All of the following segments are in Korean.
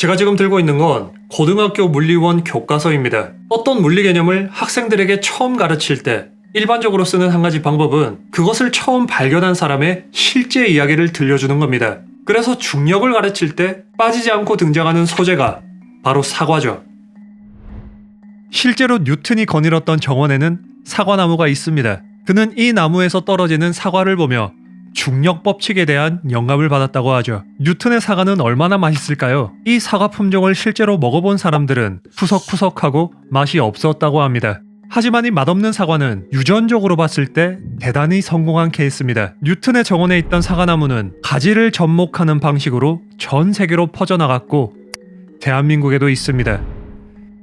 제가 지금 들고 있는 건 고등학교 물리원 교과서입니다. 어떤 물리 개념을 학생들에게 처음 가르칠 때 일반적으로 쓰는 한 가지 방법은 그것을 처음 발견한 사람의 실제 이야기를 들려주는 겁니다. 그래서 중력을 가르칠 때 빠지지 않고 등장하는 소재가 바로 사과죠. 실제로 뉴턴이 거닐었던 정원에는 사과나무가 있습니다. 그는 이 나무에서 떨어지는 사과를 보며 중력 법칙에 대한 영감을 받았다고 하죠. 뉴턴의 사과는 얼마나 맛있을까요? 이 사과 품종을 실제로 먹어본 사람들은 푸석푸석하고 맛이 없었다고 합니다. 하지만 이 맛없는 사과는 유전적으로 봤을 때 대단히 성공한 케이스입니다. 뉴턴의 정원에 있던 사과나무는 가지를 접목하는 방식으로 전 세계로 퍼져나갔고 대한민국에도 있습니다.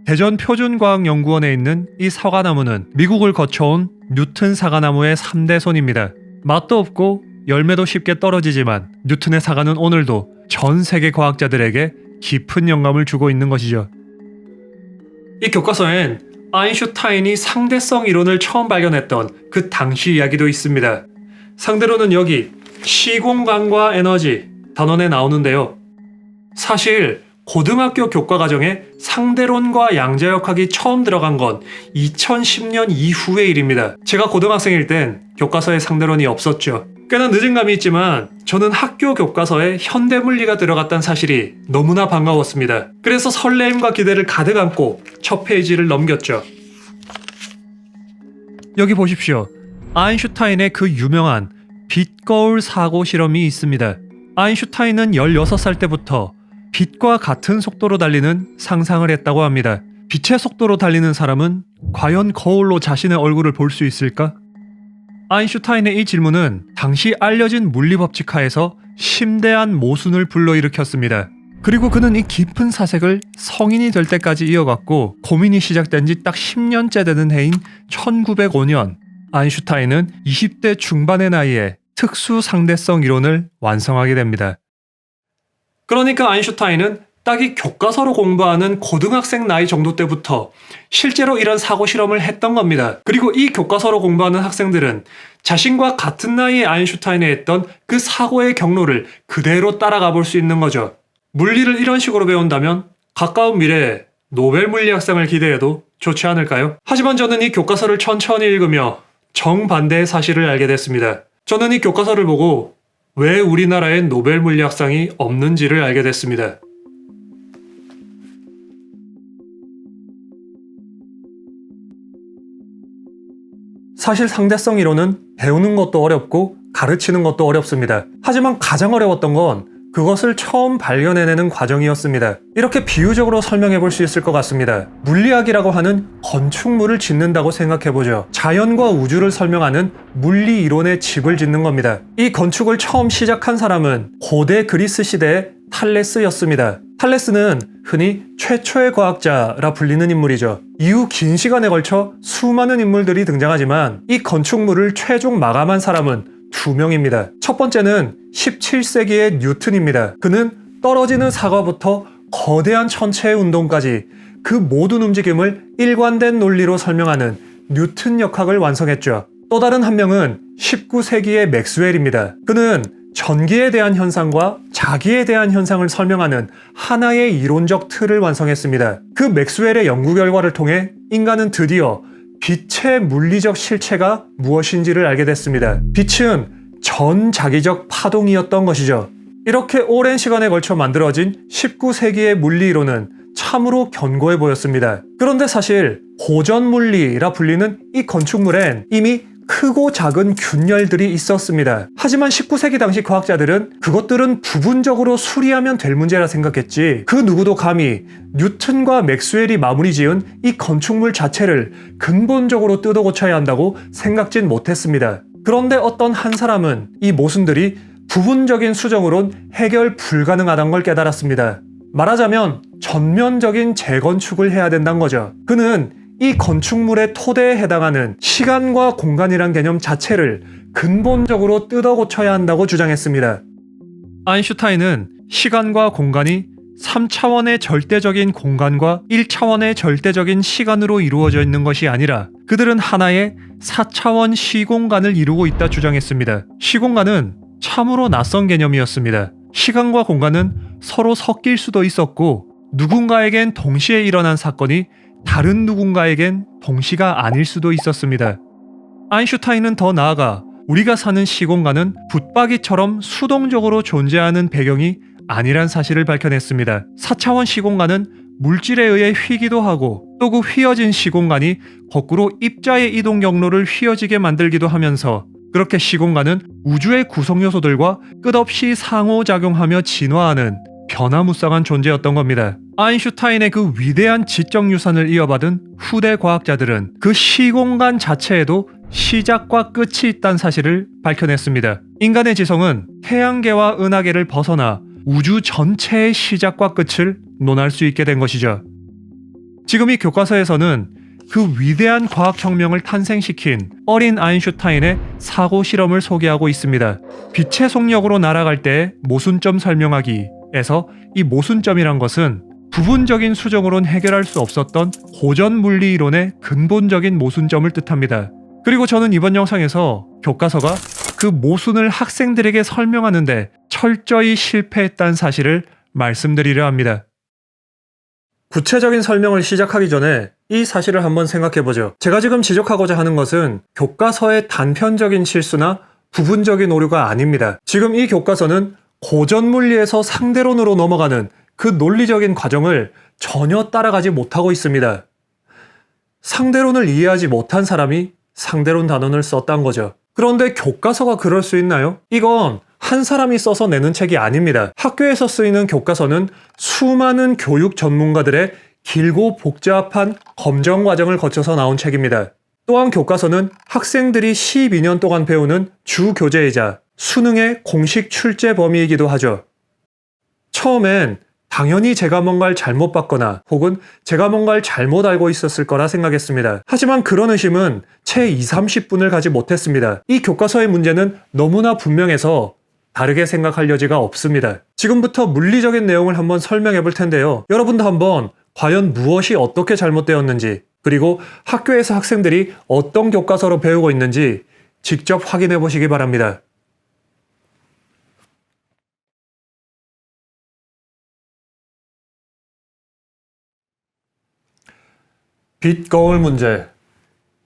대전 표준과학연구원에 있는 이 사과나무는 미국을 거쳐온 뉴턴 사과나무의 3대 손입니다. 맛도 없고 열매도 쉽게 떨어지지만 뉴턴의 사과는 오늘도 전 세계 과학자들에게 깊은 영감을 주고 있는 것이죠. 이 교과서엔 아인슈타인이 상대성 이론을 처음 발견했던 그 당시 이야기도 있습니다. 상대로는 여기 시공간과 에너지 단원에 나오는데요. 사실 고등학교 교과과정에 상대론과 양자역학이 처음 들어간 건 2010년 이후의 일입니다. 제가 고등학생일 땐 교과서에 상대론이 없었죠. 꽤나 늦은 감이 있지만 저는 학교 교과서에 현대물리가 들어갔다는 사실이 너무나 반가웠습니다. 그래서 설레임과 기대를 가득 안고 첫 페이지를 넘겼죠. 여기 보십시오. 아인슈타인의 그 유명한 빛거울 사고 실험이 있습니다. 아인슈타인은 16살 때부터 빛과 같은 속도로 달리는 상상을 했다고 합니다. 빛의 속도로 달리는 사람은 과연 거울로 자신의 얼굴을 볼 수 있을까? 아인슈타인의 이 질문은 당시 알려진 물리법칙 하에서 심대한 모순을 불러일으켰습니다. 그리고 그는 이 깊은 사색을 성인이 될 때까지 이어갔고 고민이 시작된 지 딱 10년째 되는 해인 1905년 아인슈타인은 20대 중반의 나이에 특수 상대성 이론을 완성하게 됩니다. 그러니까 아인슈타인은 딱 이 교과서로 공부하는 고등학생 나이 정도 때부터 실제로 이런 사고 실험을 했던 겁니다. 그리고 이 교과서로 공부하는 학생들은 자신과 같은 나이의 아인슈타인이 했던 그 사고의 경로를 그대로 따라가 볼 수 있는 거죠. 물리를 이런 식으로 배운다면 가까운 미래에 노벨 물리학상을 기대해도 좋지 않을까요? 하지만 저는 이 교과서를 천천히 읽으며 정반대의 사실을 알게 됐습니다. 저는 이 교과서를 보고 왜 우리나라엔 노벨 물리학상이 없는지를 알게 됐습니다. 사실 상대성 이론은 배우는 것도 어렵고 가르치는 것도 어렵습니다. 하지만 가장 어려웠던 건 그것을 처음 발견해내는 과정이었습니다. 이렇게 비유적으로 설명해 볼 수 있을 것 같습니다. 물리학이라고 하는 건축물을 짓는다고 생각해보죠. 자연과 우주를 설명하는 물리 이론의 집을 짓는 겁니다. 이 건축을 처음 시작한 사람은 고대 그리스 시대의 탈레스였습니다. 탈레스는 흔히 최초의 과학자라 불리는 인물이죠. 이후 긴 시간에 걸쳐 수많은 인물들이 등장하지만 이 건축물을 최종 마감한 사람은 2명입니다. 첫 번째는 17세기의 뉴턴입니다. 그는 떨어지는 사과부터 거대한 천체의 운동까지 그 모든 움직임을 일관된 논리로 설명하는 뉴턴 역학을 완성했죠. 또 다른 한 명은 19세기의 맥스웰입니다. 그는 전기에 대한 현상과 자기에 대한 현상을 설명하는 하나의 이론적 틀을 완성했습니다. 그 맥스웰의 연구 결과를 통해 인간은 드디어 빛의 물리적 실체가 무엇인지를 알게 됐습니다. 빛은 전자기적 파동이었던 것이죠. 이렇게 오랜 시간에 걸쳐 만들어진 19세기의 물리이론은 참으로 견고해 보였습니다. 그런데 사실 고전물리라 불리는 이 건축물엔 이미 크고 작은 균열들이 있었습니다. 하지만 19세기 당시 과학자들은 그것들은 부분적으로 수리하면 될 문제라 생각했지 그 누구도 감히 뉴턴과 맥스웰이 마무리 지은 이 건축물 자체를 근본적으로 뜯어 고쳐야 한다고 생각진 못했습니다. 그런데 어떤 한 사람은 이 모순들이 부분적인 수정으론 해결 불가능하다는 걸 깨달았습니다. 말하자면 전면적인 재건축을 해야 된다는 거죠. 그는 이 건축물의 토대에 해당하는 시간과 공간이란 개념 자체를 근본적으로 뜯어 고쳐야 한다고 주장했습니다. 아인슈타인은 시간과 공간이 3차원의 절대적인 공간과 1차원의 절대적인 시간으로 이루어져 있는 것이 아니라 그들은 하나의 4차원 시공간을 이루고 있다 주장했습니다. 시공간은 참으로 낯선 개념이었습니다. 시간과 공간은 서로 섞일 수도 있었고 누군가에겐 동시에 일어난 사건이 다른 누군가에겐 동시가 아닐 수도 있었습니다. 아인슈타인은 더 나아가 우리가 사는 시공간은 붙박이처럼 수동적으로 존재하는 배경이 아니란 사실을 밝혀냈습니다. 4차원 시공간은 물질에 의해 휘기도 하고 또 그 휘어진 시공간이 거꾸로 입자의 이동 경로를 휘어지게 만들기도 하면서 그렇게 시공간은 우주의 구성 요소들과 끝없이 상호작용하며 진화하는 변화무쌍한 존재였던 겁니다. 아인슈타인의 그 위대한 지적 유산을 이어받은 후대 과학자들은 그 시공간 자체에도 시작과 끝이 있다는 사실을 밝혀냈습니다. 인간의 지성은 태양계와 은하계를 벗어나 우주 전체의 시작과 끝을 논할 수 있게 된 것이죠. 지금 이 교과서에서는 그 위대한 과학혁명을 탄생시킨 어린 아인슈타인의 사고 실험을 소개하고 있습니다. 빛의 속력으로 날아갈 때의 모순점 설명하기에서 이 모순점이란 것은 부분적인 수정으론 해결할 수 없었던 고전 물리 이론의 근본적인 모순점을 뜻합니다. 그리고 저는 이번 영상에서 교과서가 그 모순을 학생들에게 설명하는데 철저히 실패했다는 사실을 말씀드리려 합니다. 구체적인 설명을 시작하기 전에 이 사실을 한번 생각해보죠. 제가 지금 지적하고자 하는 것은 교과서의 단편적인 실수나 부분적인 오류가 아닙니다. 지금 이 교과서는 고전 물리에서 상대론으로 넘어가는 그 논리적인 과정을 전혀 따라가지 못하고 있습니다. 상대론을 이해하지 못한 사람이 상대론 단원을 썼단 거죠. 그런데 교과서가 그럴 수 있나요? 이건 한 사람이 써서 내는 책이 아닙니다. 학교에서 쓰이는 교과서는 수많은 교육 전문가들의 길고 복잡한 검정 과정을 거쳐서 나온 책입니다. 또한 교과서는 학생들이 12년 동안 배우는 주 교재이자 수능의 공식 출제 범위이기도 하죠. 처음엔 당연히 제가 뭔가를 잘못 봤거나 혹은 제가 뭔가를 잘못 알고 있었을 거라 생각했습니다. 하지만 그런 의심은 채 20-30분을 가지 못했습니다. 이 교과서의 문제는 너무나 분명해서 다르게 생각할 여지가 없습니다. 지금부터 물리적인 내용을 한번 설명해 볼 텐데요. 여러분도 한번 과연 무엇이 어떻게 잘못되었는지 그리고 학교에서 학생들이 어떤 교과서로 배우고 있는지 직접 확인해 보시기 바랍니다. 빛 거울 문제.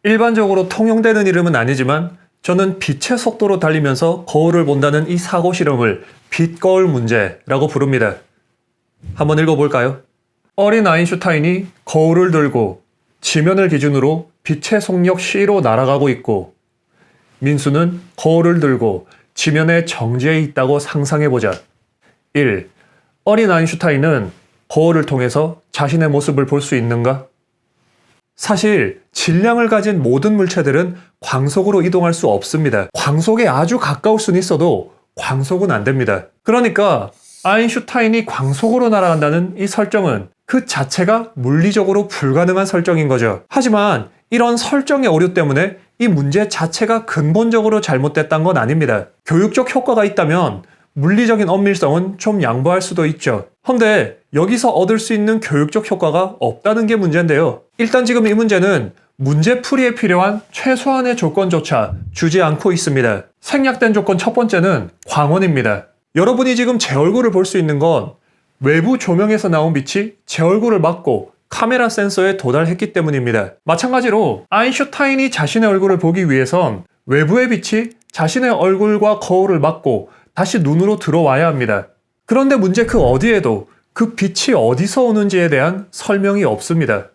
일반적으로 통용되는 이름은 아니지만 저는 빛의 속도로 달리면서 거울을 본다는 이 사고 실험을 빛 거울 문제라고 부릅니다. 한번 읽어볼까요? 어린 아인슈타인이 거울을 들고 지면을 기준으로 빛의 속력 c로 날아가고 있고 민수는 거울을 들고 지면의 정지에 있다고 상상해보자. 1. 어린 아인슈타인은 거울을 통해서 자신의 모습을 볼 수 있는가? 사실 질량을 가진 모든 물체들은 광속으로 이동할 수 없습니다. 광속에 아주 가까울 수는 있어도 광속은 안 됩니다. 그러니까 아인슈타인이 광속으로 날아간다는 이 설정은 그 자체가 물리적으로 불가능한 설정인 거죠. 하지만 이런 설정의 오류 때문에 이 문제 자체가 근본적으로 잘못됐다는 건 아닙니다. 교육적 효과가 있다면 물리적인 엄밀성은 좀 양보할 수도 있죠. 헌데 여기서 얻을 수 있는 교육적 효과가 없다는 게 문제인데요. 일단 지금 이 문제는 문제풀이에 필요한 최소한의 조건조차 주지 않고 있습니다. 생략된 조건 첫 번째는 광원입니다. 여러분이 지금 제 얼굴을 볼 수 있는 건 외부 조명에서 나온 빛이 제 얼굴을 막고 카메라 센서에 도달했기 때문입니다. 마찬가지로 아인슈타인이 자신의 얼굴을 보기 위해선 외부의 빛이 자신의 얼굴과 거울을 막고 다시 눈으로 들어와야 합니다. 그런데 문제 그 어디에도 그 빛이 어디서 오는지에 대한 설명이 없습니다.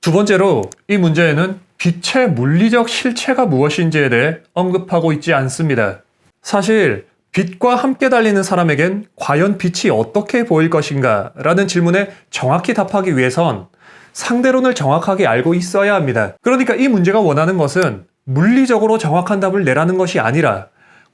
두 번째로 이 문제에는 빛의 물리적 실체가 무엇인지에 대해 언급하고 있지 않습니다. 사실 빛과 함께 달리는 사람에겐 과연 빛이 어떻게 보일 것인가 라는 질문에 정확히 답하기 위해선 상대론을 정확하게 알고 있어야 합니다. 그러니까 이 문제가 원하는 것은 물리적으로 정확한 답을 내라는 것이 아니라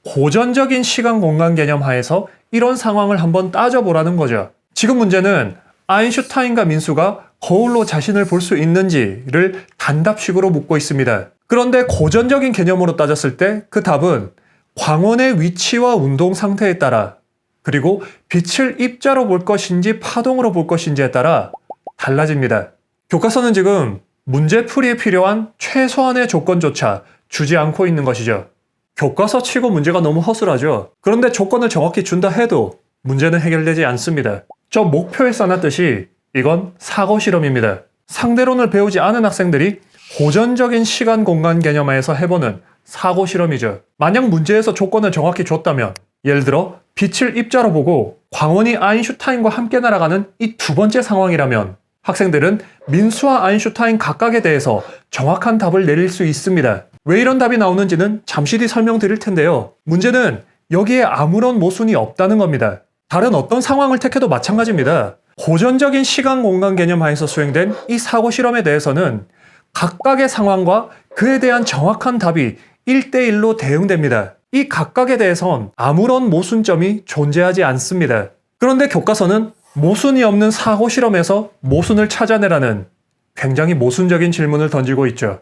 고전적인 시간 공간 개념 하에서 이런 상황을 한번 따져보라는 거죠. 지금 문제는 아인슈타인과 민수가 거울로 자신을 볼 수 있는지를 단답식으로 묻고 있습니다. 그런데 고전적인 개념으로 따졌을 때 그 답은 광원의 위치와 운동 상태에 따라 그리고 빛을 입자로 볼 것인지 파동으로 볼 것인지에 따라 달라집니다. 교과서는 지금 문제풀이에 필요한 최소한의 조건조차 주지 않고 있는 것이죠. 교과서 치고 문제가 너무 허술하죠. 그런데 조건을 정확히 준다 해도 문제는 해결되지 않습니다. 저 목표에 써놨듯이 이건 사고 실험입니다. 상대론을 배우지 않은 학생들이 고전적인 시간 공간 개념하에서 해보는 사고 실험이죠. 만약 문제에서 조건을 정확히 줬다면, 예를 들어 빛을 입자로 보고 광원이 아인슈타인과 함께 날아가는 이 두 번째 상황이라면 학생들은 민수와 아인슈타인 각각에 대해서 정확한 답을 내릴 수 있습니다. 왜 이런 답이 나오는지는 잠시 뒤 설명드릴 텐데요. 문제는 여기에 아무런 모순이 없다는 겁니다. 다른 어떤 상황을 택해도 마찬가지입니다. 고전적인 시간 공간 개념 하에서 수행된 이 사고 실험에 대해서는 각각의 상황과 그에 대한 정확한 답이 1대1로 대응됩니다. 이 각각에 대해선 아무런 모순점이 존재하지 않습니다. 그런데 교과서는 모순이 없는 사고 실험에서 모순을 찾아내라는 굉장히 모순적인 질문을 던지고 있죠.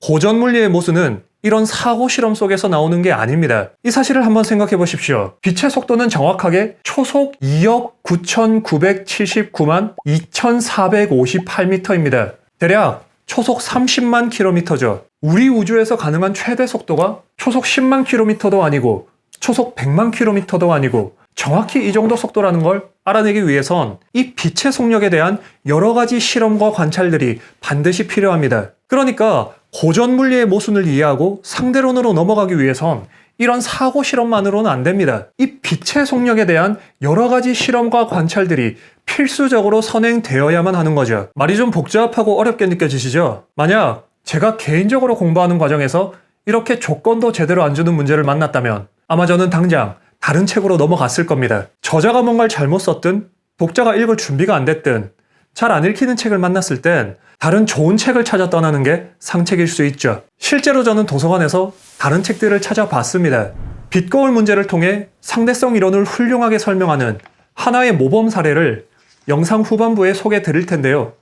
고전 물리의 모순은 이런 사고 실험 속에서 나오는 게 아닙니다. 이 사실을 한번 생각해 보십시오. 빛의 속도는 정확하게 초속 2억 9,979만 2,458m입니다. 대략 초속 30만 킬로미터죠. 우리 우주에서 가능한 최대 속도가 초속 10만 킬로미터도 아니고 초속 100만 킬로미터도 아니고 정확히 이 정도 속도라는 걸 알아내기 위해선 이 빛의 속력에 대한 여러 가지 실험과 관찰들이 반드시 필요합니다. 그러니까 고전 물리의 모순을 이해하고 상대론으로 넘어가기 위해선 이런 사고 실험만으로는 안 됩니다. 이 빛의 속력에 대한 여러 가지 실험과 관찰들이 필수적으로 선행되어야만 하는 거죠. 말이 좀 복잡하고 어렵게 느껴지시죠? 만약 제가 개인적으로 공부하는 과정에서 이렇게 조건도 제대로 안 주는 문제를 만났다면 아마 저는 당장 다른 책으로 넘어갔을 겁니다. 저자가 뭔가를 잘못 썼든 독자가 읽을 준비가 안 됐든 잘 안 읽히는 책을 만났을 땐 다른 좋은 책을 찾아 떠나는 게 상책일 수 있죠. 실제로 저는 도서관에서 다른 책들을 찾아봤습니다. 빛거울 문제를 통해 상대성 이론을 훌륭하게 설명하는 하나의 모범 사례를 영상 후반부에 소개해 드릴 텐데요.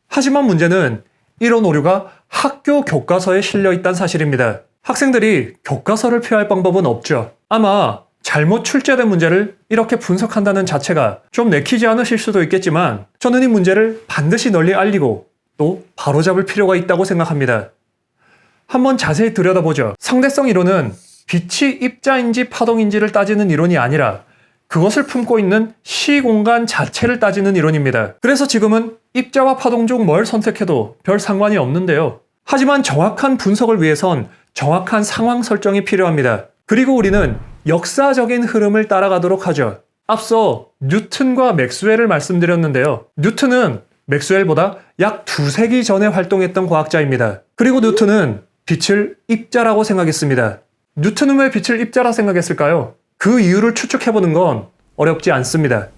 하지만 문제는 이런 오류가 학교 교과서에 실려 있다는 사실입니다. 학생들이 교과서를 피할 방법은 없죠. 아마 잘못 출제된 문제를 이렇게 분석한다는 자체가 좀 내키지 않으실 수도 있겠지만 저는 이 문제를 반드시 널리 알리고 또 바로잡을 필요가 있다고 생각합니다. 한번 자세히 들여다보죠. 상대성 이론은 빛이 입자인지 파동인지를 따지는 이론이 아니라 그것을 품고 있는 시공간 자체를 따지는 이론입니다. 그래서 지금은 입자와 파동 중 뭘 선택해도 별 상관이 없는데요. 하지만 정확한 분석을 위해선 정확한 상황 설정이 필요합니다. 그리고 우리는 역사적인 흐름을 따라가도록 하죠. 앞서 뉴턴과 맥스웰을 말씀드렸는데요. 뉴턴은 맥스웰보다 약 2세기 전에 활동했던 과학자입니다. 그리고 뉴턴은 빛을 입자라고 생각했습니다. 뉴턴은 왜 빛을 입자라 생각했을까요? 그 이유를 추측해보는 건 어렵지 않습니다.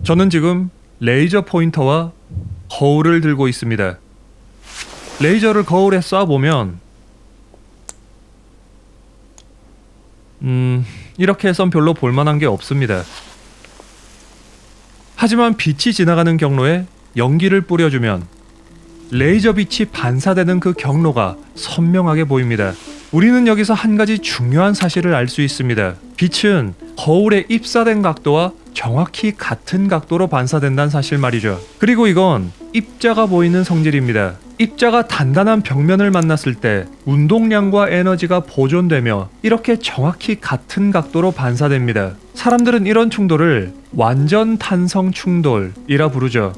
저는 지금 레이저 포인터와 거울을 들고 있습니다. 레이저를 거울에 쏴보면 이렇게 해선 별로 볼만한 게 없습니다. 하지만 빛이 지나가는 경로에 연기를 뿌려주면 레이저 빛이 반사되는 그 경로가 선명하게 보입니다. 우리는 여기서 한 가지 중요한 사실을 알 수 있습니다. 빛은 거울에 입사된 각도와 정확히 같은 각도로 반사된다는 사실 말이죠. 그리고 이건 입자가 보이는 성질입니다. 입자가 단단한 벽면을 만났을 때 운동량과 에너지가 보존되며 이렇게 정확히 같은 각도로 반사됩니다. 사람들은 이런 충돌을 완전 탄성 충돌이라 부르죠.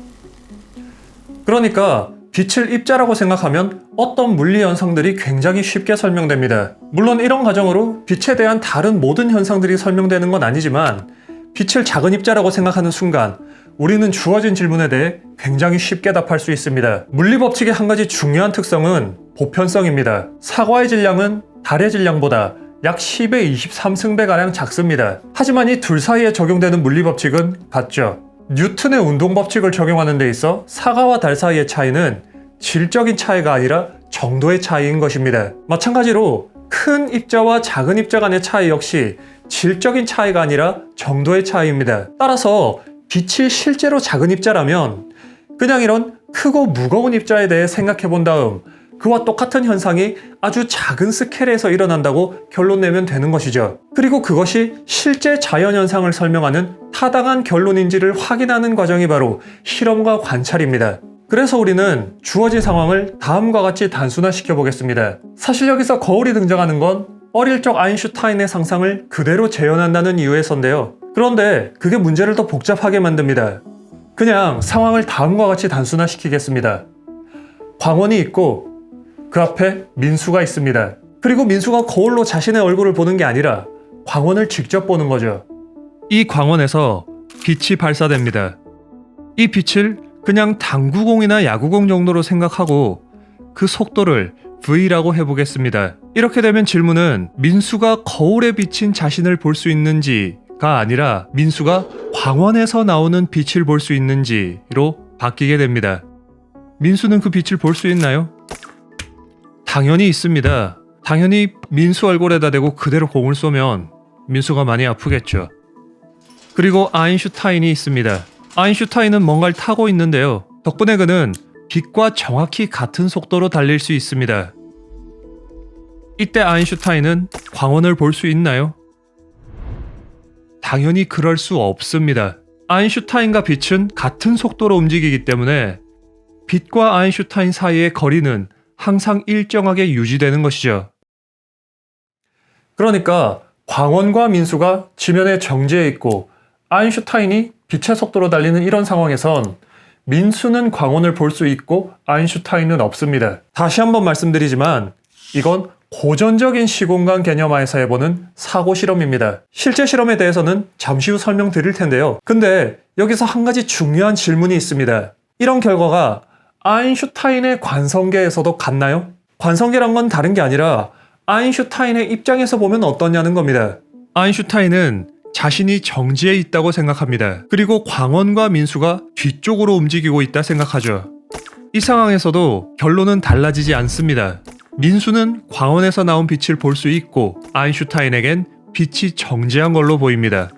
그러니까 빛을 입자라고 생각하면 어떤 물리 현상들이 굉장히 쉽게 설명됩니다. 물론 이런 과정으로 빛에 대한 다른 모든 현상들이 설명되는 건 아니지만 빛을 작은 입자라고 생각하는 순간 우리는 주어진 질문에 대해 굉장히 쉽게 답할 수 있습니다. 물리 법칙의 한 가지 중요한 특성은 보편성입니다. 사과의 질량은 달의 질량보다 약 10의 23승배가량 작습니다. 하지만 이 둘 사이에 적용되는 물리 법칙은 같죠. 뉴턴의 운동 법칙을 적용하는 데 있어 사과와 달 사이의 차이는 질적인 차이가 아니라 정도의 차이인 것입니다. 마찬가지로 큰 입자와 작은 입자 간의 차이 역시 질적인 차이가 아니라 정도의 차이입니다. 따라서 빛이 실제로 작은 입자라면 그냥 이런 크고 무거운 입자에 대해 생각해 본 다음 그와 똑같은 현상이 아주 작은 스케일에서 일어난다고 결론 내면 되는 것이죠. 그리고 그것이 실제 자연현상을 설명하는 타당한 결론인지를 확인하는 과정이 바로 실험과 관찰입니다. 그래서 우리는 주어진 상황을 다음과 같이 단순화시켜 보겠습니다. 사실 여기서 거울이 등장하는 건 어릴 적 아인슈타인의 상상을 그대로 재현한다는 이유에서인데요. 그런데 그게 문제를 더 복잡하게 만듭니다. 그냥 상황을 다음과 같이 단순화시키겠습니다. 광원이 있고 그 앞에 민수가 있습니다. 그리고 민수가 거울로 자신의 얼굴을 보는 게 아니라 광원을 직접 보는 거죠. 이 광원에서 빛이 발사됩니다. 이 빛을 그냥 당구공이나 야구공 정도로 생각하고 그 속도를 V라고 해보겠습니다. 이렇게 되면 질문은 민수가 거울에 비친 자신을 볼 수 있는지가 아니라 민수가 광원에서 나오는 빛을 볼 수 있는지로 바뀌게 됩니다. 민수는 그 빛을 볼 수 있나요? 당연히 있습니다. 당연히 민수 얼굴에다 대고 그대로 공을 쏘면 민수가 많이 아프겠죠. 그리고 아인슈타인이 있습니다. 아인슈타인은 뭔가를 타고 있는데요. 덕분에 그는 빛과 정확히 같은 속도로 달릴 수 있습니다. 이때 아인슈타인은 광원을 볼 수 있나요? 당연히 그럴 수 없습니다. 아인슈타인과 빛은 같은 속도로 움직이기 때문에 빛과 아인슈타인 사이의 거리는 항상 일정하게 유지되는 것이죠. 그러니까 광원과 민수가 지면에 정지해 있고 아인슈타인이 빛의 속도로 달리는 이런 상황에선 민수는 광원을 볼 수 있고 아인슈타인은 없습니다. 다시 한번 말씀드리지만 이건 고전적인 시공간 개념하에서 해보는 사고 실험입니다. 실제 실험에 대해서는 잠시 후 설명드릴 텐데요. 근데 여기서 한 가지 중요한 질문이 있습니다. 이런 결과가 아인슈타인의 관성계에서도 같나요? 관성계란 건 다른 게 아니라 아인슈타인의 입장에서 보면 어떠냐는 겁니다. 아인슈타인은 자신이 정지해 있다고 생각합니다. 그리고 광원과 민수가 뒤쪽으로 움직이고 있다 생각하죠. 이 상황에서도 결론은 달라지지 않습니다. 민수는 광원에서 나온 빛을 볼 수 있고 아인슈타인에겐 빛이 정지한 걸로 보입니다.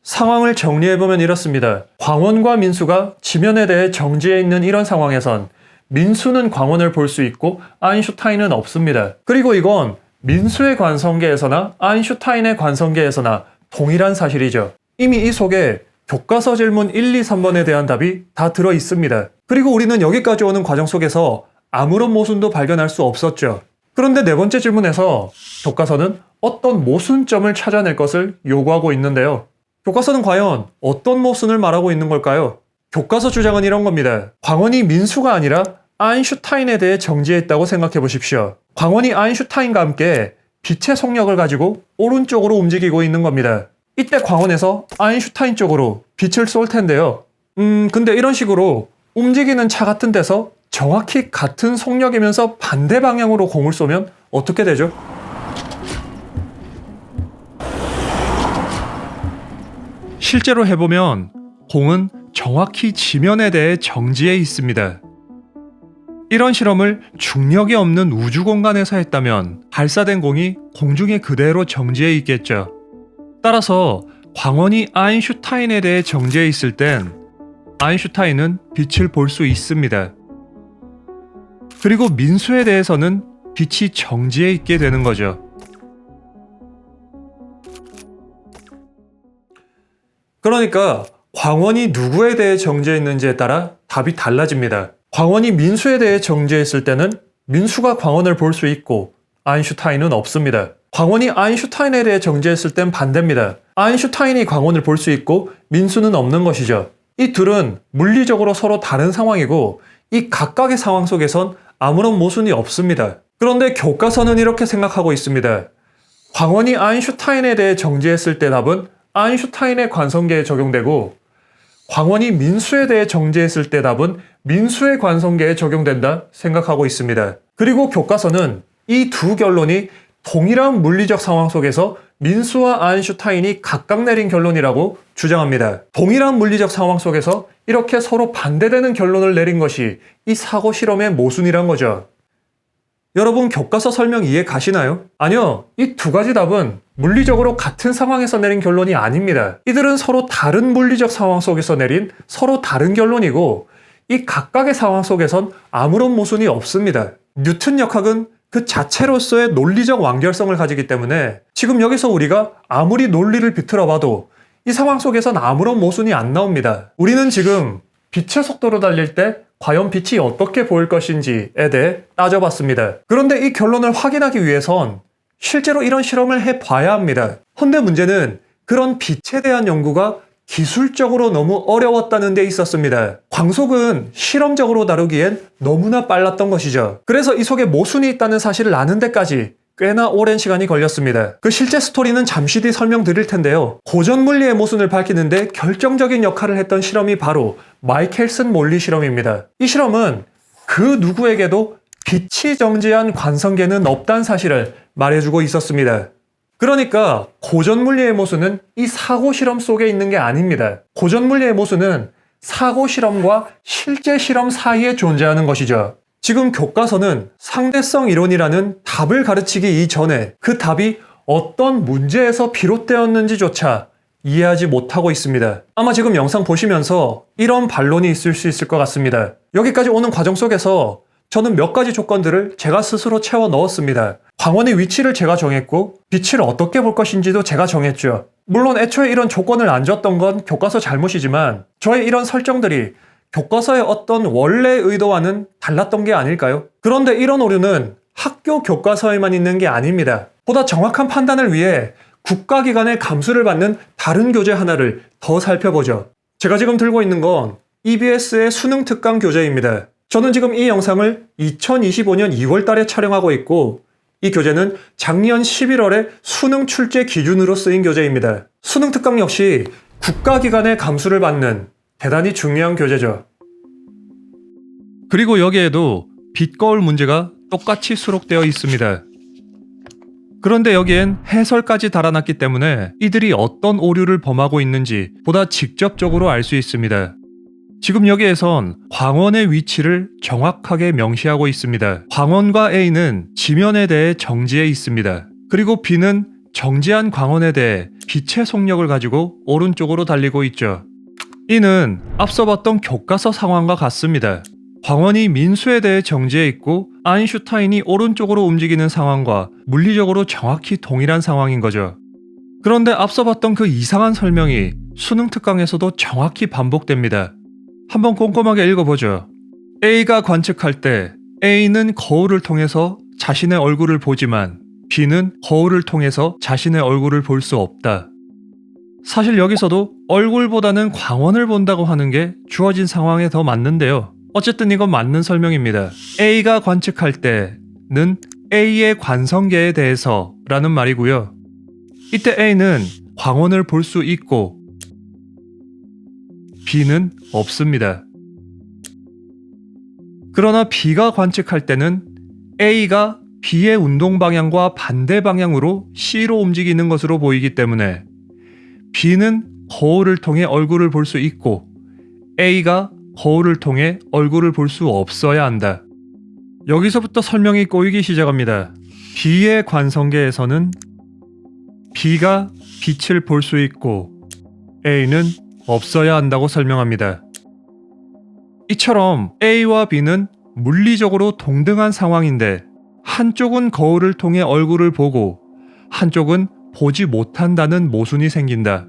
상황을 정리해보면 이렇습니다. 광원과 민수가 지면에 대해 정지해 있는 이런 상황에선 민수는 광원을 볼 수 있고 아인슈타인은 없습니다. 그리고 이건 민수의 관성계에서나 아인슈타인의 관성계에서나 동일한 사실이죠. 이미 이 속에 교과서 질문 1, 2, 3번에 대한 답이 다 들어 있습니다. 그리고 우리는 여기까지 오는 과정 속에서 아무런 모순도 발견할 수 없었죠. 그런데 네 번째 질문에서 교과서는 어떤 모순점을 찾아낼 것을 요구하고 있는데요. 교과서는 과연 어떤 모순을 말하고 있는 걸까요? 교과서 주장은 이런 겁니다. 광원이 민수가 아니라 아인슈타인에 대해 정지해 있다고 생각해 보십시오. 광원이 아인슈타인과 함께 빛의 속력을 가지고 오른쪽으로 움직이고 있는 겁니다. 이때 광원에서 아인슈타인 쪽으로 빛을 쏠 텐데요. 근데 이런 식으로 움직이는 차 같은 데서 정확히 같은 속력이면서 반대 방향으로 공을 쏘면 어떻게 되죠? 실제로 해보면 공은 정확히 지면에 대해 정지해 있습니다. 이런 실험을 중력이 없는 우주 공간에서 했다면 발사된 공이 공중에 그대로 정지해 있겠죠. 따라서 광원이 아인슈타인에 대해 정지해 있을 땐 아인슈타인은 빛을 볼 수 있습니다. 그리고 민수에 대해서는 빛이 정지해 있게 되는 거죠. 그러니까 광원이 누구에 대해 정지해 있는지에 따라 답이 달라집니다. 광원이 민수에 대해 정지해 있을 때는 민수가 광원을 볼 수 있고 아인슈타인은 없습니다. 광원이 아인슈타인에 대해 정지했을 땐 반대입니다. 아인슈타인이 광원을 볼 수 있고 민수는 없는 것이죠. 이 둘은 물리적으로 서로 다른 상황이고 이 각각의 상황 속에선 아무런 모순이 없습니다. 그런데 교과서는 이렇게 생각하고 있습니다. 광원이 아인슈타인에 대해 정지했을 때 답은 아인슈타인의 관성계에 적용되고 광원이 민수에 대해 정지했을 때 답은 민수의 관성계에 적용된다 생각하고 있습니다. 그리고 교과서는 이 두 결론이 동일한 물리적 상황 속에서 민수와 아인슈타인이 각각 내린 결론이라고 주장합니다. 동일한 물리적 상황 속에서 이렇게 서로 반대되는 결론을 내린 것이 이 사고 실험의 모순이란 거죠. 여러분 교과서 설명 이해 가시나요? 아니요. 이 두 가지 답은 물리적으로 같은 상황에서 내린 결론이 아닙니다. 이들은 서로 다른 물리적 상황 속에서 내린 서로 다른 결론이고 이 각각의 상황 속에선 아무런 모순이 없습니다. 뉴턴 역학은 그 자체로서의 논리적 완결성을 가지기 때문에 지금 여기서 우리가 아무리 논리를 비틀어 봐도 이 상황 속에선 아무런 모순이 안 나옵니다. 우리는 지금 빛의 속도로 달릴 때 과연 빛이 어떻게 보일 것인지에 대해 따져봤습니다. 그런데 이 결론을 확인하기 위해선 실제로 이런 실험을 해봐야 합니다. 헌데 문제는 그런 빛에 대한 연구가 기술적으로 너무 어려웠다는 데 있었습니다. 광속은 실험적으로 다루기엔 너무나 빨랐던 것이죠. 그래서 이 속에 모순이 있다는 사실을 아는 데까지 꽤나 오랜 시간이 걸렸습니다. 그 실제 스토리는 잠시 뒤 설명드릴 텐데요. 고전 물리의 모순을 밝히는데 결정적인 역할을 했던 실험이 바로 마이켈슨 몰리 실험입니다. 이 실험은 그 누구에게도 빛이 정지한 관성계는 없다는 사실을 말해주고 있었습니다. 그러니까 고전 물리의 모순은 이 사고 실험 속에 있는 게 아닙니다. 고전 물리의 모순은 사고 실험과 실제 실험 사이에 존재하는 것이죠. 지금 교과서는 상대성 이론이라는 답을 가르치기 이전에 그 답이 어떤 문제에서 비롯되었는지조차 이해하지 못하고 있습니다. 아마 지금 영상 보시면서 이런 반론이 있을 수 있을 것 같습니다. 여기까지 오는 과정 속에서 저는 몇 가지 조건들을 제가 스스로 채워 넣었습니다. 광원의 위치를 제가 정했고 빛을 어떻게 볼 것인지도 제가 정했죠. 물론 애초에 이런 조건을 안 줬던 건 교과서 잘못이지만 저의 이런 설정들이 교과서의 어떤 원래 의도와는 달랐던 게 아닐까요? 그런데 이런 오류는 학교 교과서에만 있는 게 아닙니다. 보다 정확한 판단을 위해 국가기관의 감수를 받는 다른 교재 하나를 더 살펴보죠. 제가 지금 들고 있는 건 EBS의 수능 특강 교재입니다. 저는 지금 이 영상을 2025년 2월 달에 촬영하고 있고 이 교재는 작년 11월에 수능 출제 기준으로 쓰인 교재입니다. 수능 특강 역시 국가기관의 감수를 받는 대단히 중요한 교재죠. 그리고 여기에도 빛 거울 문제가 똑같이 수록되어 있습니다. 그런데 여기엔 해설까지 달아놨기 때문에 이들이 어떤 오류를 범하고 있는지 보다 직접적으로 알 수 있습니다. 지금 여기에선 광원의 위치를 정확하게 명시하고 있습니다. 광원과 A는 지면에 대해 정지해 있습니다. 그리고 B는 정지한 광원에 대해 빛의 속력을 가지고 오른쪽으로 달리고 있죠. 이는 앞서 봤던 교과서 상황과 같습니다. 광원이 민수에 대해 정지해 있고 아인슈타인이 오른쪽으로 움직이는 상황과 물리적으로 정확히 동일한 상황인 거죠. 그런데 앞서 봤던 그 이상한 설명이 수능 특강에서도 정확히 반복됩니다. 한번 꼼꼼하게 읽어보죠. A가 관측할 때 A는 거울을 통해서 자신의 얼굴을 보지만 B는 거울을 통해서 자신의 얼굴을 볼 수 없다. 사실 여기서도 얼굴보다는 광원을 본다고 하는 게 주어진 상황에 더 맞는데요. 어쨌든 이건 맞는 설명입니다. A가 관측할 때는 A의 관성계에 대해서 라는 말이고요. 이때 A는 광원을 볼 수 있고 B는 없습니다. 그러나 B가 관측할 때는 A가 B의 운동 방향과 반대 방향으로 C로 움직이는 것으로 보이기 때문에 B는 거울을 통해 얼굴을 볼 수 있고 A가 거울을 통해 얼굴을 볼 수 없어야 한다. 여기서부터 설명이 꼬이기 시작합니다. B의 관성계에서는 B가 빛을 볼 수 있고 A는 없어야 한다고 설명합니다. 이처럼 A와 B는 물리적으로 동등한 상황인데 한쪽은 거울을 통해 얼굴을 보고 한쪽은 보지 못한다는 모순이 생긴다.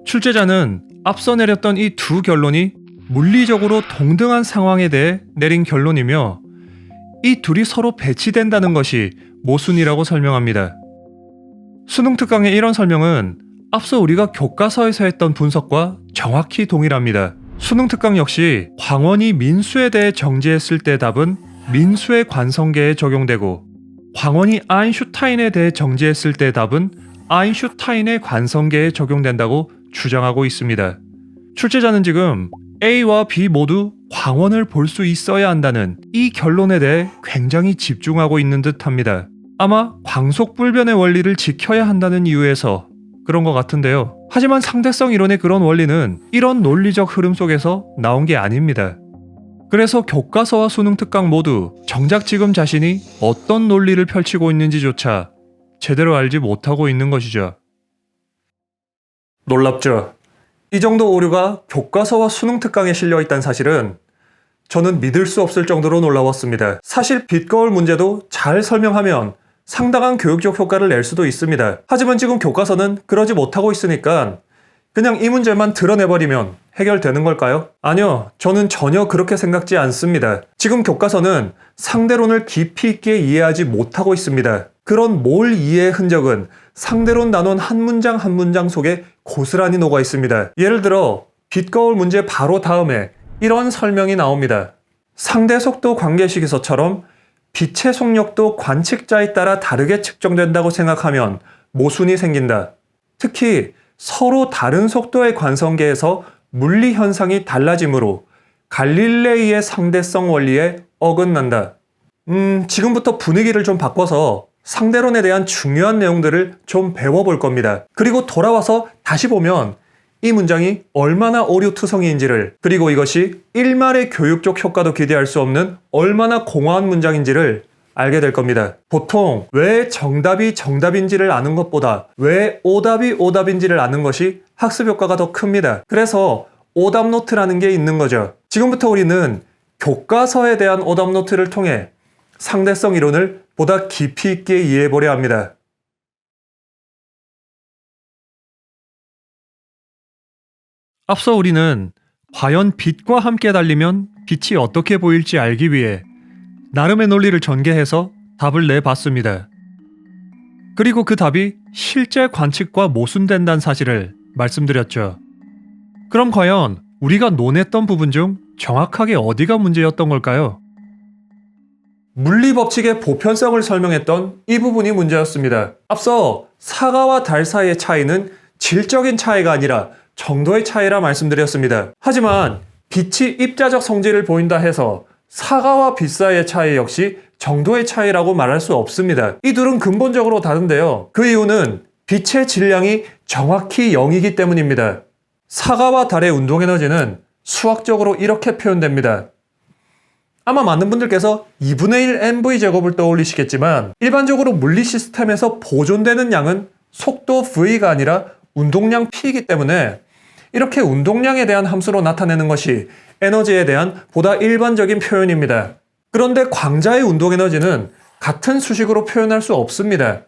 출제자는 앞서 내렸던 이 두 결론이 물리적으로 동등한 상황에 대해 내린 결론이며 이 둘이 서로 배치된다는 것이 모순이라고 설명합니다. 수능 특강의 이런 설명은 앞서 우리가 교과서에서 했던 분석과 정확히 동일합니다. 수능 특강 역시 광원이 민수에 대해 정지했을 때 답은 민수의 관성계에 적용되고 광원이 아인슈타인에 대해 정지했을 때 답은 아인슈타인의 관성계에 적용된다고 주장하고 있습니다. 출제자는 지금 A와 B 모두 광원을 볼 수 있어야 한다는 이 결론에 대해 굉장히 집중하고 있는 듯합니다. 아마 광속불변의 원리를 지켜야 한다는 이유에서 그런 것 같은데요. 하지만 상대성 이론의 그런 원리는 이런 논리적 흐름 속에서 나온 게 아닙니다. 그래서 교과서와 수능 특강 모두 정작 지금 자신이 어떤 논리를 펼치고 있는지조차 제대로 알지 못하고 있는 것이죠. 놀랍죠? 이 정도 오류가 교과서와 수능 특강에 실려 있다는 사실은 저는 믿을 수 없을 정도로 놀라웠습니다. 사실 빛거울 문제도 잘 설명하면 상당한 교육적 효과를 낼 수도 있습니다. 하지만 지금 교과서는 그러지 못하고 있으니까 그냥 이 문제만 드러내버리면 해결되는 걸까요? 아니요, 저는 전혀 그렇게 생각지 않습니다. 지금 교과서는 상대론을 깊이 있게 이해하지 못하고 있습니다. 그런 몰 이해의 흔적은 상대론 나눈 한 문장 한 문장 속에 고스란히 녹아 있습니다. 예를 들어 빛거울 문제 바로 다음에 이런 설명이 나옵니다. 상대 속도 관계식에서처럼 빛의 속력도 관측자에 따라 다르게 측정된다고 생각하면 모순이 생긴다. 특히 서로 다른 속도의 관성계에서 물리 현상이 달라지므로 갈릴레이의 상대성 원리에 어긋난다. 지금부터 분위기를 좀 바꿔서 상대론에 대한 중요한 내용들을 좀 배워볼 겁니다. 그리고 돌아와서 다시 보면 이 문장이 얼마나 오류투성이인지를, 그리고 이것이 일말의 교육적 효과도 기대할 수 없는 얼마나 공허한 문장인지를 알게 될 겁니다. 보통 왜 정답이 정답인지를 아는 것보다 왜 오답이 오답인지를 아는 것이 학습 효과가 더 큽니다. 그래서 오답 노트라는 게 있는 거죠. 지금부터 우리는 교과서에 대한 오답 노트를 통해 상대성 이론을 보다 깊이 있게 이해해 보려 합니다. 앞서 우리는 과연 빛과 함께 달리면 빛이 어떻게 보일지 알기 위해 나름의 논리를 전개해서 답을 내봤습니다. 그리고 그 답이 실제 관측과 모순된다는 사실을 말씀드렸죠. 그럼 과연 우리가 논했던 부분 중 정확하게 어디가 문제였던 걸까요? 물리 법칙의 보편성을 설명했던 이 부분이 문제였습니다. 앞서 사과와 달 사이의 차이는 질적인 차이가 아니라 정도의 차이라 말씀드렸습니다. 하지만 빛이 입자적 성질을 보인다 해서 사과와 빛 사이의 차이 역시 정도의 차이라고 말할 수 없습니다. 이 둘은 근본적으로 다른데요. 그 이유는 빛의 질량이 정확히 0이기 때문입니다. 사과와 달의 운동에너지는 수학적으로 이렇게 표현됩니다. 아마 많은 분들께서 2분의 1 mv제곱을 떠올리시겠지만 일반적으로 물리 시스템에서 보존되는 양은 속도 v가 아니라 운동량 p이기 때문에 이렇게 운동량에 대한 함수로 나타내는 것이 에너지에 대한 보다 일반적인 표현입니다. 그런데 광자의 운동에너지는 같은 수식으로 표현할 수 없습니다.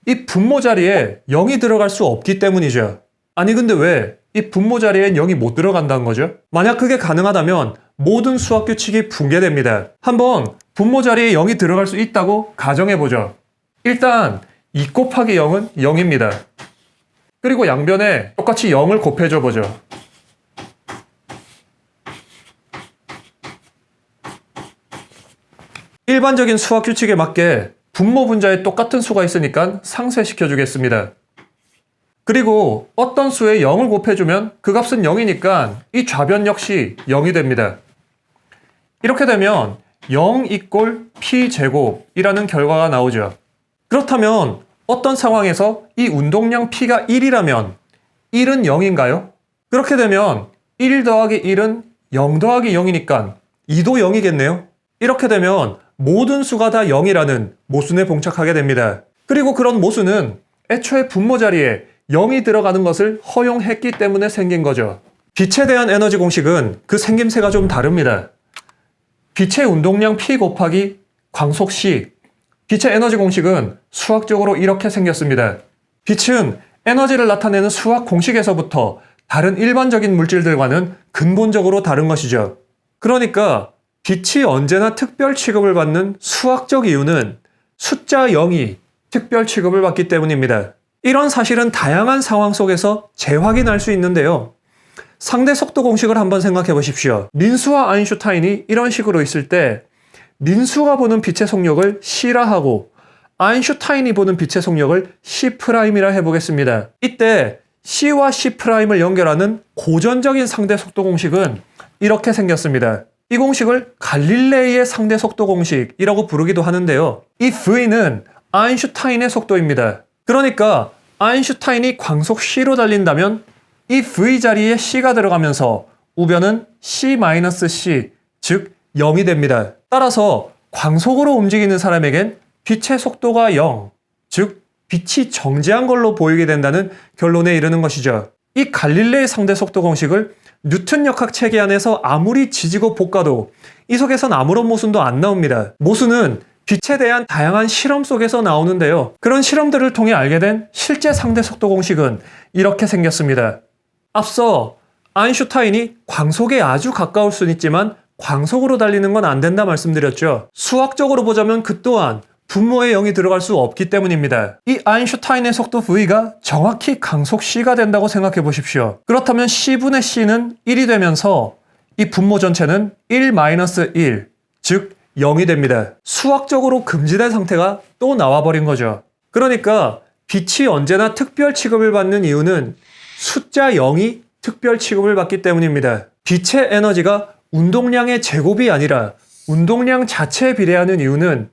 이 분모 자리에 0이 들어갈 수 없기 때문이죠. 아니 근데 왜 이 분모 자리엔 0이 못 들어간다는 거죠? 만약 그게 가능하다면 모든 수학 규칙이 붕괴됩니다. 한번 분모 자리에 0이 들어갈 수 있다고 가정해보죠. 일단 2 곱하기 0은 0입니다. 그리고 양변에 똑같이 0을 곱해줘 보죠. 일반적인 수학 규칙에 맞게 분모 분자에 똑같은 수가 있으니까 상쇄시켜 주겠습니다. 그리고 어떤 수에 0을 곱해주면 그 값은 0이니까 이 좌변 역시 0이 됩니다. 이렇게 되면 0 이꼴 p제곱이라는 결과가 나오죠. 그렇다면 어떤 상황에서 이 운동량 p가 1이라면 1은 0인가요? 그렇게 되면 1 더하기 1은 0 더하기 0이니까 2도 0이겠네요. 이렇게 되면 모든 수가 다 0이라는 모순에 봉착하게 됩니다. 그리고 그런 모순은 애초에 분모 자리에 0이 들어가는 것을 허용했기 때문에 생긴 거죠. 빛에 대한 에너지 공식은 그 생김새가 좀 다릅니다. 빛의 운동량 p 곱하기 광속 c. 빛의 에너지 공식은 수학적으로 이렇게 생겼습니다. 빛은 에너지를 나타내는 수학 공식에서부터 다른 일반적인 물질들과는 근본적으로 다른 것이죠. 그러니까 빛이 언제나 특별 취급을 받는 수학적 이유는 숫자 0이 특별 취급을 받기 때문입니다. 이런 사실은 다양한 상황 속에서 재확인할 수 있는데요. 상대 속도 공식을 한번 생각해 보십시오. 민수와 아인슈타인이 이런 식으로 있을 때 민수가 보는 빛의 속력을 C라 하고 아인슈타인이 보는 빛의 속력을 C'이라 해보겠습니다. 이때 C와 C'을 연결하는 고전적인 상대 속도 공식은 이렇게 생겼습니다. 이 공식을 갈릴레이의 상대 속도 공식이라고 부르기도 하는데요. 이 V는 아인슈타인의 속도입니다. 그러니까 아인슈타인이 광속 C로 달린다면 이 V 자리에 C가 들어가면서 우변은 C-C, 즉 0이 됩니다. 따라서 광속으로 움직이는 사람에겐 빛의 속도가 0, 즉 빛이 정지한 걸로 보이게 된다는 결론에 이르는 것이죠. 이 갈릴레이 상대 속도 공식을 뉴턴 역학 체계 안에서 아무리 지지고 볶아도 이 속에선 아무런 모순도 안 나옵니다. 모순은 빛에 대한 다양한 실험 속에서 나오는데요. 그런 실험들을 통해 알게 된 실제 상대 속도 공식은 이렇게 생겼습니다. 앞서 아인슈타인이 광속에 아주 가까울 수는 있지만 광속으로 달리는 건 안 된다 말씀드렸죠. 수학적으로 보자면 그 또한 분모의 0이 들어갈 수 없기 때문입니다. 이 아인슈타인의 속도 V가 정확히 강속 C가 된다고 생각해 보십시오. 그렇다면 C분의 C는 1이 되면서 이 분모 전체는 1-1, 즉 0이 됩니다. 수학적으로 금지된 상태가 또 나와버린 거죠. 그러니까 빛이 언제나 특별 취급을 받는 이유는 숫자 0이 특별 취급을 받기 때문입니다. 빛의 에너지가 운동량의 제곱이 아니라 운동량 자체에 비례하는 이유는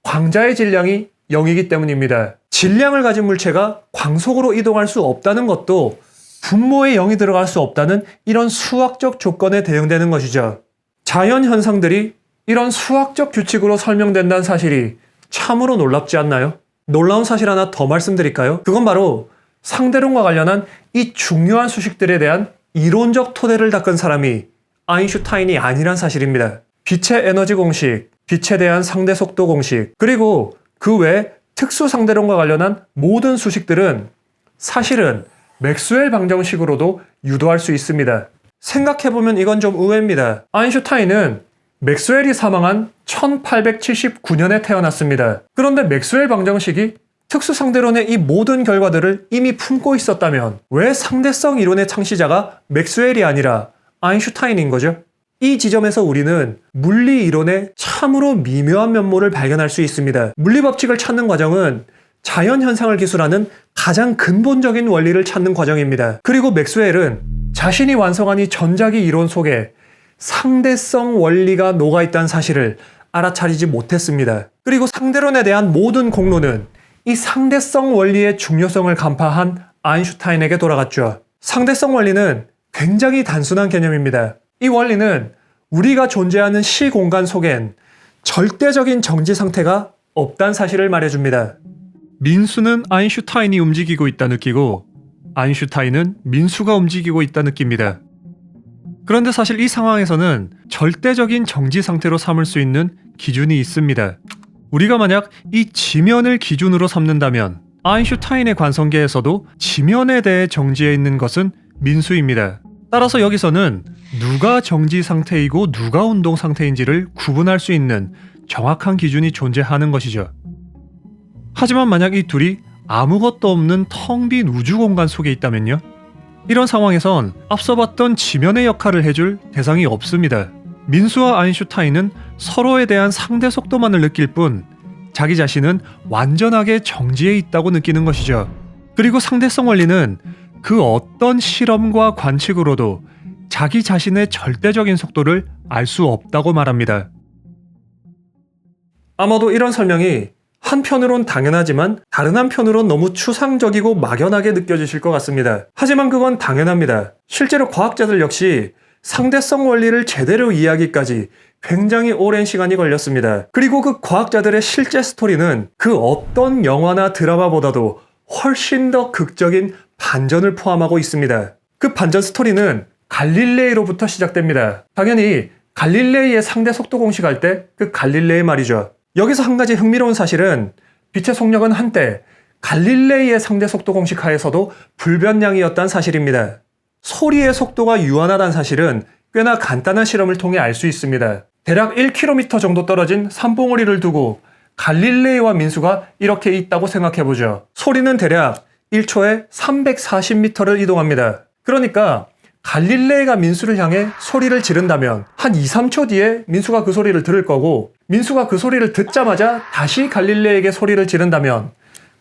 광자의 질량이 0이기 때문입니다. 질량을 가진 물체가 광속으로 이동할 수 없다는 것도 분모에 0이 들어갈 수 없다는 이런 수학적 조건에 대응되는 것이죠. 자연 현상들이 이런 수학적 규칙으로 설명된다는 사실이 참으로 놀랍지 않나요? 놀라운 사실 하나 더 말씀드릴까요? 그건 바로 상대론과 관련한 이 중요한 수식들에 대한 이론적 토대를 닦은 사람이 아인슈타인이 아니란 사실입니다. 빛의 에너지 공식, 빛에 대한 상대 속도 공식, 그리고 그 외 특수 상대론과 관련한 모든 수식들은 사실은 맥스웰 방정식으로도 유도할 수 있습니다. 생각해보면 이건 좀 의외입니다. 아인슈타인은 맥스웰이 사망한 1879년에 태어났습니다. 그런데 맥스웰 방정식이 특수 상대론의 이 모든 결과들을 이미 품고 있었다면 왜 상대성 이론의 창시자가 맥스웰이 아니라 아인슈타인인 거죠? 이 지점에서 우리는 물리 이론의 참으로 미묘한 면모를 발견할 수 있습니다. 물리 법칙을 찾는 과정은 자연 현상을 기술하는 가장 근본적인 원리를 찾는 과정입니다. 그리고 맥스웰은 자신이 완성한 이 전자기 이론 속에 상대성 원리가 녹아있다는 사실을 알아차리지 못했습니다. 그리고 상대론에 대한 모든 공로는 이 상대성 원리의 중요성을 간파한 아인슈타인에게 돌아갔죠. 상대성 원리는 굉장히 단순한 개념입니다. 이 원리는 우리가 존재하는 시공간 속엔 절대적인 정지 상태가 없다는 사실을 말해줍니다. 민수는 아인슈타인이 움직이고 있다 느끼고 아인슈타인은 민수가 움직이고 있다 느낍니다. 그런데 사실 이 상황에서는 절대적인 정지 상태로 삼을 수 있는 기준이 있습니다. 우리가 만약 이 지면을 기준으로 삼는다면 아인슈타인의 관성계에서도 지면에 대해 정지해 있는 것은 민수입니다. 따라서 여기서는 누가 정지 상태이고 누가 운동 상태인지를 구분할 수 있는 정확한 기준이 존재하는 것이죠. 하지만 만약 이 둘이 아무것도 없는 텅 빈 우주 공간 속에 있다면요? 이런 상황에선 앞서 봤던 지면의 역할을 해줄 대상이 없습니다. 민수와 아인슈타인은 서로에 대한 상대 속도만을 느낄 뿐 자기 자신은 완전하게 정지해 있다고 느끼는 것이죠. 그리고 상대성 원리는 그 어떤 실험과 관측으로도 자기 자신의 절대적인 속도를 알 수 없다고 말합니다. 아마도 이런 설명이 한편으론 당연하지만 다른 한편으론 너무 추상적이고 막연하게 느껴지실 것 같습니다. 하지만 그건 당연합니다. 실제로 과학자들 역시 상대성 원리를 제대로 이해하기까지 굉장히 오랜 시간이 걸렸습니다. 그리고 그 과학자들의 실제 스토리는 그 어떤 영화나 드라마보다도 훨씬 더 극적인 반전을 포함하고 있습니다. 그 반전 스토리는 갈릴레이로부터 시작됩니다. 당연히 갈릴레이의 상대 속도 공식할 때 그 갈릴레이 말이죠. 여기서 한 가지 흥미로운 사실은 빛의 속력은 한때 갈릴레이의 상대 속도 공식 하에서도 불변량이었다는 사실입니다. 소리의 속도가 유한하다는 사실은 꽤나 간단한 실험을 통해 알 수 있습니다. 대략 1km 정도 떨어진 산봉우리를 두고 갈릴레이와 민수가 이렇게 있다고 생각해보죠. 소리는 대략 1초에 340m를 이동합니다. 그러니까 갈릴레이가 민수를 향해 소리를 지른다면 한 2-3초 뒤에 민수가 그 소리를 들을 거고 민수가 그 소리를 듣자마자 다시 갈릴레이에게 소리를 지른다면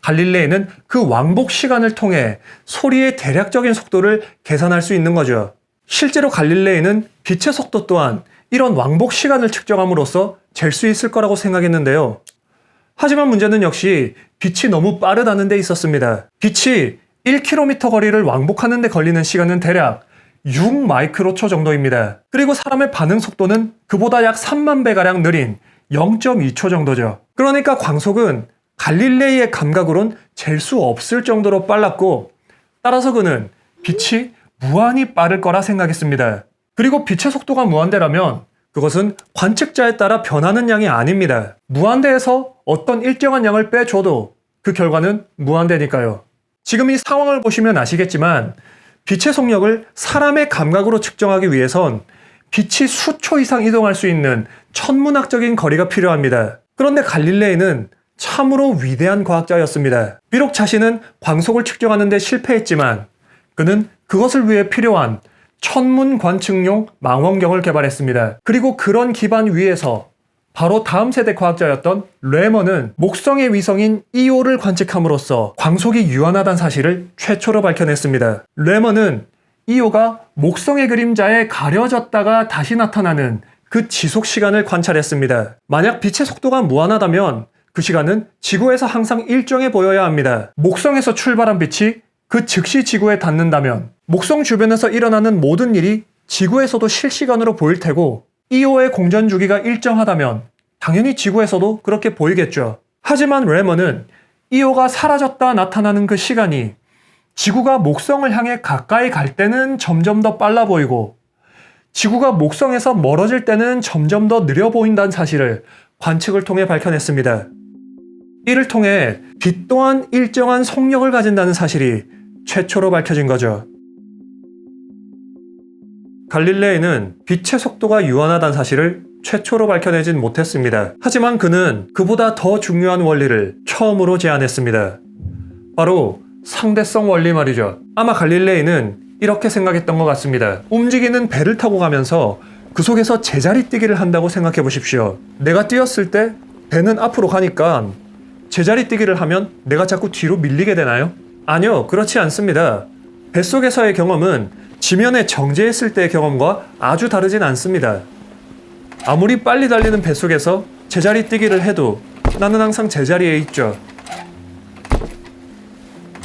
갈릴레이는 그 왕복 시간을 통해 소리의 대략적인 속도를 계산할 수 있는 거죠. 실제로 갈릴레이는 빛의 속도 또한 이런 왕복 시간을 측정함으로써 잴 수 있을 거라고 생각했는데요. 하지만 문제는 역시 빛이 너무 빠르다는 데 있었습니다. 빛이 1km 거리를 왕복하는 데 걸리는 시간은 대략 6마이크로초 정도입니다. 그리고 사람의 반응 속도는 그보다 약 3만 배가량 느린 0.2초 정도죠. 그러니까 광속은 갈릴레이의 감각으론 잴 수 없을 정도로 빨랐고 따라서 그는 빛이 무한히 빠를 거라 생각했습니다. 그리고 빛의 속도가 무한대라면 그것은 관측자에 따라 변하는 양이 아닙니다. 무한대에서 어떤 일정한 양을 빼줘도 그 결과는 무한대니까요. 지금 이 상황을 보시면 아시겠지만 빛의 속력을 사람의 감각으로 측정하기 위해선 빛이 수초 이상 이동할 수 있는 천문학적인 거리가 필요합니다. 그런데 갈릴레이는 참으로 위대한 과학자였습니다. 비록 자신은 광속을 측정하는 데 실패했지만 그는 그것을 위해 필요한 천문 관측용 망원경을 개발했습니다. 그리고 그런 기반 위에서 바로 다음 세대 과학자였던 레먼은 목성의 위성인 이오를 관측함으로써 광속이 유한하다는 사실을 최초로 밝혀냈습니다. 레먼은 이오가 목성의 그림자에 가려졌다가 다시 나타나는 그 지속 시간을 관찰했습니다. 만약 빛의 속도가 무한하다면 그 시간은 지구에서 항상 일정해 보여야 합니다. 목성에서 출발한 빛이 그 즉시 지구에 닿는다면 목성 주변에서 일어나는 모든 일이 지구에서도 실시간으로 보일 테고 이오의 공전 주기가 일정하다면 당연히 지구에서도 그렇게 보이겠죠. 하지만 레먼은 이오가 사라졌다 나타나는 그 시간이 지구가 목성을 향해 가까이 갈 때는 점점 더 빨라 보이고 지구가 목성에서 멀어질 때는 점점 더 느려 보인다는 사실을 관측을 통해 밝혀냈습니다. 이를 통해 빛 또한 일정한 속력을 가진다는 사실이 최초로 밝혀진 거죠. 갈릴레이는 빛의 속도가 유한하다는 사실을 최초로 밝혀내진 못했습니다. 하지만 그는 그보다 더 중요한 원리를 처음으로 제안했습니다. 바로 상대성 원리 말이죠. 아마 갈릴레이는 이렇게 생각했던 것 같습니다. 움직이는 배를 타고 가면서 그 속에서 제자리 뛰기를 한다고 생각해 보십시오. 내가 뛰었을 때 배는 앞으로 가니까 제자리 뛰기를 하면 내가 자꾸 뒤로 밀리게 되나요? 아니요, 그렇지 않습니다. 뱃속에서의 경험은 지면에 정지했을 때의 경험과 아주 다르진 않습니다. 아무리 빨리 달리는 뱃속에서 제자리 뛰기를 해도 나는 항상 제자리에 있죠.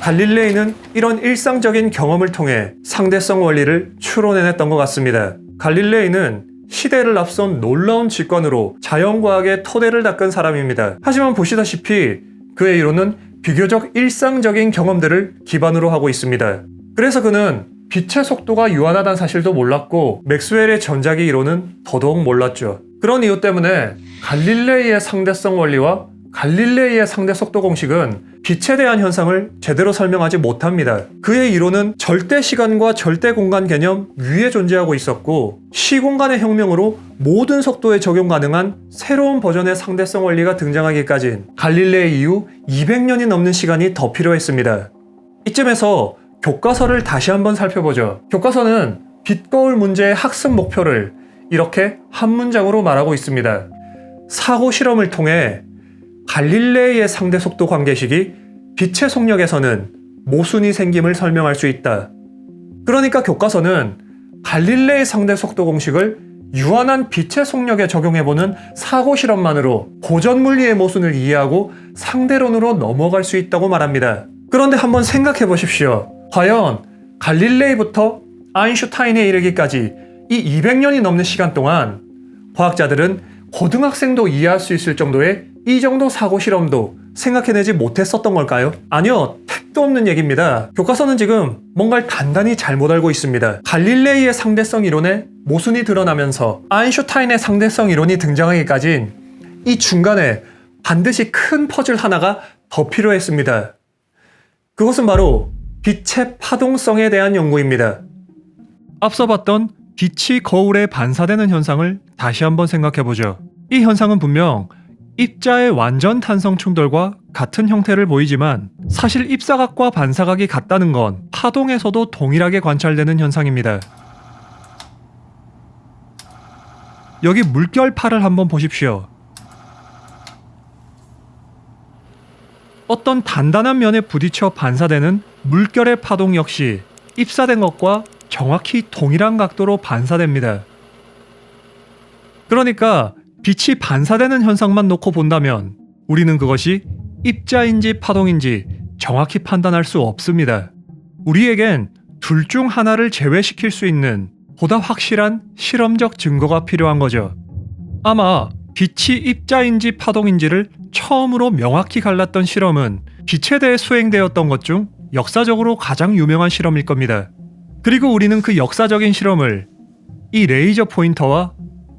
갈릴레이는 이런 일상적인 경험을 통해 상대성 원리를 추론해냈던 것 같습니다. 갈릴레이는 시대를 앞선 놀라운 직관으로 자연과학의 토대를 닦은 사람입니다. 하지만 보시다시피 그의 이론은 비교적 일상적인 경험들을 기반으로 하고 있습니다. 그래서 그는 빛의 속도가 유한하다는 사실도 몰랐고 맥스웰의 전자기 이론은 더더욱 몰랐죠. 그런 이유 때문에 갈릴레이의 상대성 원리와 갈릴레이의 상대속도 공식은 빛에 대한 현상을 제대로 설명하지 못합니다. 그의 이론은 절대 시간과 절대 공간 개념 위에 존재하고 있었고 시공간의 혁명으로 모든 속도에 적용 가능한 새로운 버전의 상대성 원리가 등장하기까진 갈릴레이 이후 200년이 넘는 시간이 더 필요했습니다. 이쯤에서 교과서를 다시 한번 살펴보죠. 교과서는 빛거울 문제의 학습 목표를 이렇게 한 문장으로 말하고 있습니다. 사고 실험을 통해 갈릴레이의 상대속도 관계식이 빛의 속력에서는 모순이 생김을 설명할 수 있다. 그러니까 교과서는 갈릴레이 상대속도 공식을 유한한 빛의 속력에 적용해보는 사고 실험만으로 고전 물리의 모순을 이해하고 상대론으로 넘어갈 수 있다고 말합니다. 그런데 한번 생각해 보십시오. 과연 갈릴레이부터 아인슈타인에 이르기까지 이 200년이 넘는 시간 동안 과학자들은 고등학생도 이해할 수 있을 정도의 이 정도 사고 실험도 생각해내지 못했었던 걸까요? 아니요, 택도 없는 얘기입니다. 교과서는 지금 뭔가를 단단히 잘못 알고 있습니다. 갈릴레이의 상대성 이론에 모순이 드러나면서 아인슈타인의 상대성 이론이 등장하기까진 이 중간에 반드시 큰 퍼즐 하나가 더 필요했습니다. 그것은 바로 빛의 파동성에 대한 연구입니다. 앞서 봤던 빛이 거울에 반사되는 현상을 다시 한번 생각해보죠. 이 현상은 분명 입자의 완전 탄성 충돌과 같은 형태를 보이지만 사실 입사각과 반사각이 같다는 건 파동에서도 동일하게 관찰되는 현상입니다. 여기 물결파를 한번 보십시오. 어떤 단단한 면에 부딪혀 반사되는 물결의 파동 역시 입사된 것과 정확히 동일한 각도로 반사됩니다. 그러니까 빛이 반사되는 현상만 놓고 본다면 우리는 그것이 입자인지 파동인지 정확히 판단할 수 없습니다. 우리에겐 둘 중 하나를 제외시킬 수 있는 보다 확실한 실험적 증거가 필요한 거죠. 아마 빛이 입자인지 파동인지를 처음으로 명확히 갈랐던 실험은 빛에 대해 수행되었던 것 중 역사적으로 가장 유명한 실험일 겁니다. 그리고 우리는 그 역사적인 실험을 이 레이저 포인터와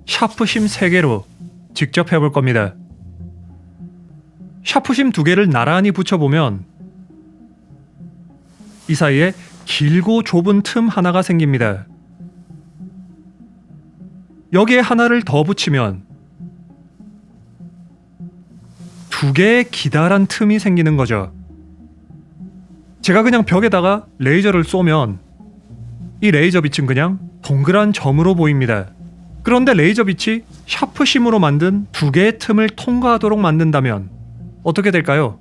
샤프심 3개로 직접 해볼 겁니다. 샤프심 2개를 나란히 붙여보면 이 사이에 길고 좁은 틈 하나가 생깁니다. 여기에 하나를 더 붙이면 두 개의 기다란 틈이 생기는 거죠. 제가 그냥 벽에다가 레이저를 쏘면 이 레이저 빛은 그냥 동그란 점으로 보입니다. 그런데 레이저 빛이 샤프심으로 만든 두 개의 틈을 통과하도록 만든다면 어떻게 될까요?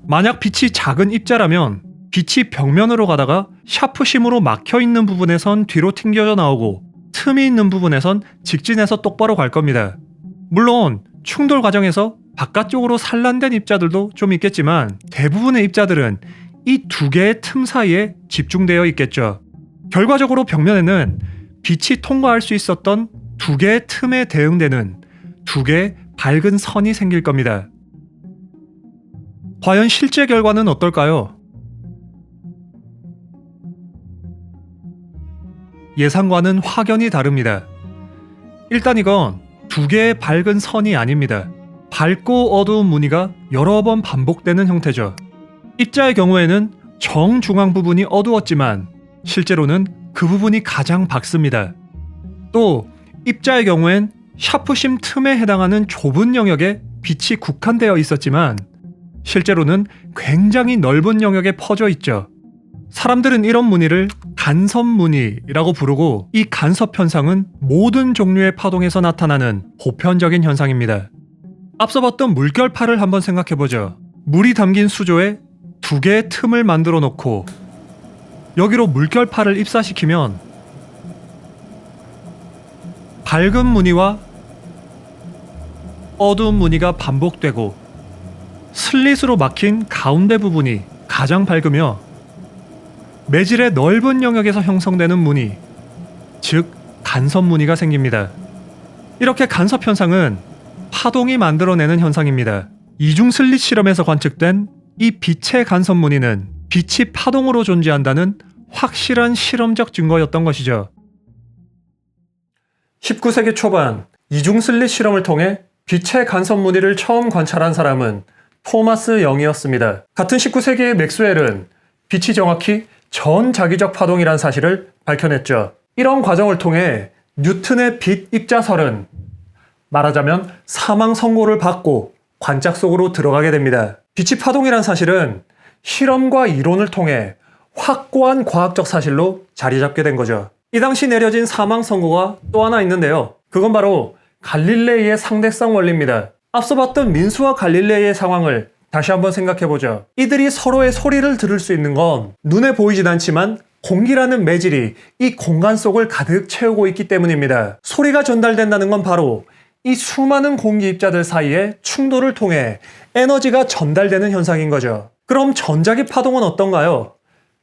만약 빛이 작은 입자라면 빛이 벽면으로 가다가 샤프심으로 막혀있는 부분에선 뒤로 튕겨져 나오고 틈이 있는 부분에선 직진해서 똑바로 갈 겁니다. 물론 충돌 과정에서 바깥쪽으로 산란된 입자들도 좀 있겠지만 대부분의 입자들은 이 두 개의 틈 사이에 집중되어 있겠죠. 결과적으로 벽면에는 빛이 통과할 수 있었던 두 개의 틈에 대응되는 두 개의 밝은 선이 생길 겁니다. 과연 실제 결과는 어떨까요? 예상과는 확연히 다릅니다. 일단 이건 두 개의 밝은 선이 아닙니다. 밝고 어두운 무늬가 여러 번 반복되는 형태죠. 입자의 경우에는 정중앙 부분이 어두웠지만 실제로는 그 부분이 가장 밝습니다. 또 입자의 경우엔 샤프심 틈에 해당하는 좁은 영역에 빛이 국한되어 있었지만 실제로는 굉장히 넓은 영역에 퍼져 있죠. 사람들은 이런 무늬를 간섭 무늬라고 부르고 이 간섭 현상은 모든 종류의 파동에서 나타나는 보편적인 현상입니다. 앞서 봤던 물결파를 한번 생각해보죠. 물이 담긴 수조에 두 개의 틈을 만들어 놓고 여기로 물결파를 입사시키면 밝은 무늬와 어두운 무늬가 반복되고 슬릿으로 막힌 가운데 부분이 가장 밝으며 매질의 넓은 영역에서 형성되는 무늬, 즉 간섭 무늬가 생깁니다. 이렇게 간섭 현상은 파동이 만들어내는 현상입니다. 이중 슬릿 실험에서 관측된 이 빛의 간섭 무늬는 빛이 파동으로 존재한다는 확실한 실험적 증거였던 것이죠. 19세기 초반 이중 슬릿 실험을 통해 빛의 간섭 무늬를 처음 관찰한 사람은 토마스 영이었습니다. 같은 19세기의 맥스웰은 빛이 정확히 전자기적 파동이란 사실을 밝혀냈죠. 이런 과정을 통해 뉴턴의 빛 입자설은 말하자면 사망 선고를 받고 관짝 속으로 들어가게 됩니다. 빛이 파동이란 사실은 실험과 이론을 통해 확고한 과학적 사실로 자리 잡게 된 거죠. 이 당시 내려진 사망 선고가 또 하나 있는데요. 그건 바로 갈릴레이의 상대성 원리입니다. 앞서 봤던 민수와 갈릴레이의 상황을 다시 한번 생각해보죠. 이들이 서로의 소리를 들을 수 있는 건 눈에 보이진 않지만 공기라는 매질이 이 공간 속을 가득 채우고 있기 때문입니다. 소리가 전달된다는 건 바로 이 수많은 공기 입자들 사이에 충돌을 통해 에너지가 전달되는 현상인 거죠. 그럼 전자기 파동은 어떤가요?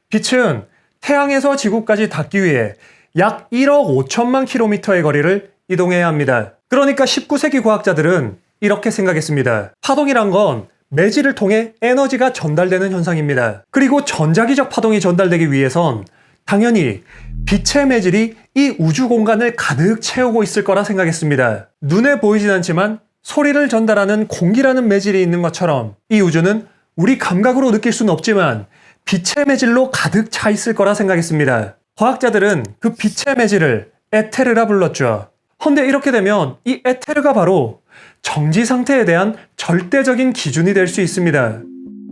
빛은 태양에서 지구까지 닿기 위해 약 1억 5천만 킬로미터의 거리를 이동해야 합니다. 그러니까 19세기 과학자들은 이렇게 생각했습니다. 파동이란 건 매질을 통해 에너지가 전달되는 현상입니다. 그리고 전자기적 파동이 전달되기 위해선 당연히 빛의 매질이 이 우주 공간을 가득 채우고 있을 거라 생각했습니다. 눈에 보이진 않지만 소리를 전달하는 공기라는 매질이 있는 것처럼 이 우주는 우리 감각으로 느낄 수는 없지만 빛의 매질로 가득 차 있을 거라 생각했습니다. 과학자들은 그 빛의 매질을 에테르라 불렀죠. 헌데 이렇게 되면 이 에테르가 바로 정지 상태에 대한 절대적인 기준이 될 수 있습니다.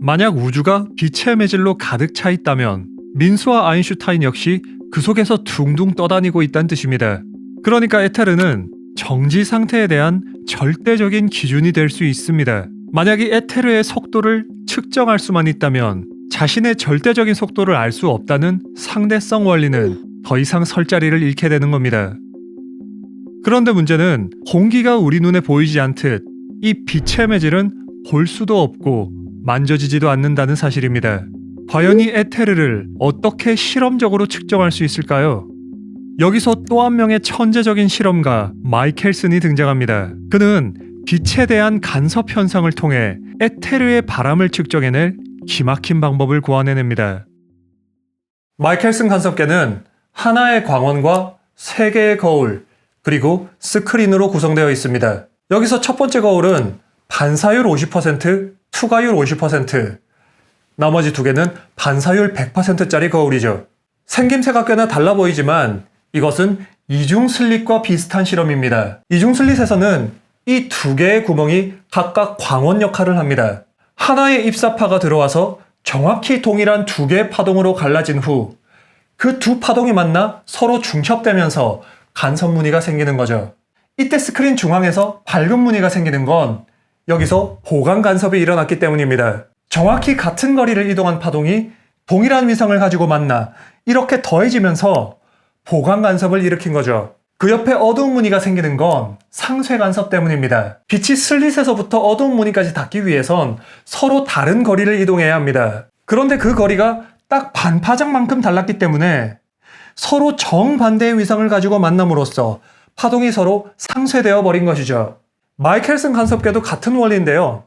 만약 우주가 빛의 매질로 가득 차 있다면 민수와 아인슈타인 역시 그 속에서 둥둥 떠다니고 있다는 뜻입니다. 그러니까 에테르는 정지 상태에 대한 절대적인 기준이 될 수 있습니다. 만약 이 에테르의 속도를 측정할 수만 있다면 자신의 절대적인 속도를 알 수 없다는 상대성 원리는 더 이상 설 자리를 잃게 되는 겁니다. 그런데 문제는 공기가 우리 눈에 보이지 않듯 이 빛의 매질은 볼 수도 없고 만져지지도 않는다는 사실입니다. 과연 이 에테르를 어떻게 실험적으로 측정할 수 있을까요? 여기서 또 한 명의 천재적인 실험가 마이켈슨이 등장합니다. 그는 빛에 대한 간섭 현상을 통해 에테르의 바람을 측정해낼 기막힌 방법을 고안해냅니다. 마이켈슨 간섭계는 하나의 광원과 3개의 거울, 그리고 스크린으로 구성되어 있습니다. 여기서 첫 번째 거울은 반사율 50%, 투과율 50%, 나머지 2개는 반사율 100%짜리 거울이죠. 생김새가 꽤나 달라 보이지만 이것은 이중 슬릿과 비슷한 실험입니다. 이중 슬릿에서는 이 두 개의 구멍이 각각 광원 역할을 합니다. 하나의 입사파가 들어와서 정확히 동일한 두 개의 파동으로 갈라진 후 그 두 파동이 만나 서로 중첩되면서 간섭 무늬가 생기는 거죠. 이때 스크린 중앙에서 밝은 무늬가 생기는 건 여기서 보강 간섭이 일어났기 때문입니다. 정확히 같은 거리를 이동한 파동이 동일한 위성을 가지고 만나 이렇게 더해지면서 보강 간섭을 일으킨 거죠. 그 옆에 어두운 무늬가 생기는 건 상쇄 간섭 때문입니다. 빛이 슬릿에서부터 어두운 무늬까지 닿기 위해선 서로 다른 거리를 이동해야 합니다. 그런데 그 거리가 딱 반파장만큼 달랐기 때문에 서로 정반대의 위성을 가지고 만남으로써 파동이 서로 상쇄되어 버린 것이죠. 마이켈슨 간섭계도 같은 원리인데요.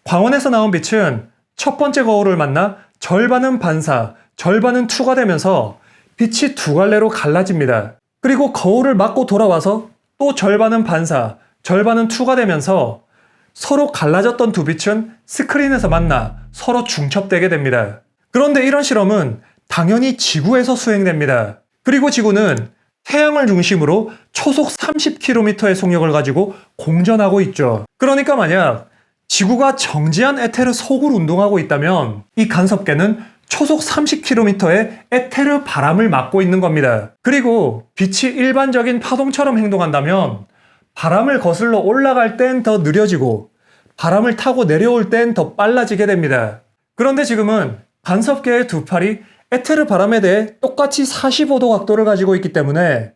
광원에서 나온 빛은 첫 번째 거울을 만나 절반은 반사, 절반은 투과되면서 빛이 두 갈래로 갈라집니다. 그리고 거울을 맞고 돌아와서 또 절반은 반사, 절반은 투과되면서 서로 갈라졌던 두 빛은 스크린에서 만나 서로 중첩되게 됩니다. 그런데 이런 실험은 당연히 지구에서 수행됩니다. 그리고 지구는 태양을 중심으로 초속 30km의 속력을 가지고 공전하고 있죠. 그러니까 만약 지구가 정지한 에테르 속을 운동하고 있다면 이 간섭계는 초속 30km의 에테르 바람을 막고 있는 겁니다. 그리고 빛이 일반적인 파동처럼 행동한다면 바람을 거슬러 올라갈 땐 더 느려지고 바람을 타고 내려올 땐 더 빨라지게 됩니다. 그런데 지금은 간섭계의 두 팔이 에테르 바람에 대해 똑같이 45도 각도를 가지고 있기 때문에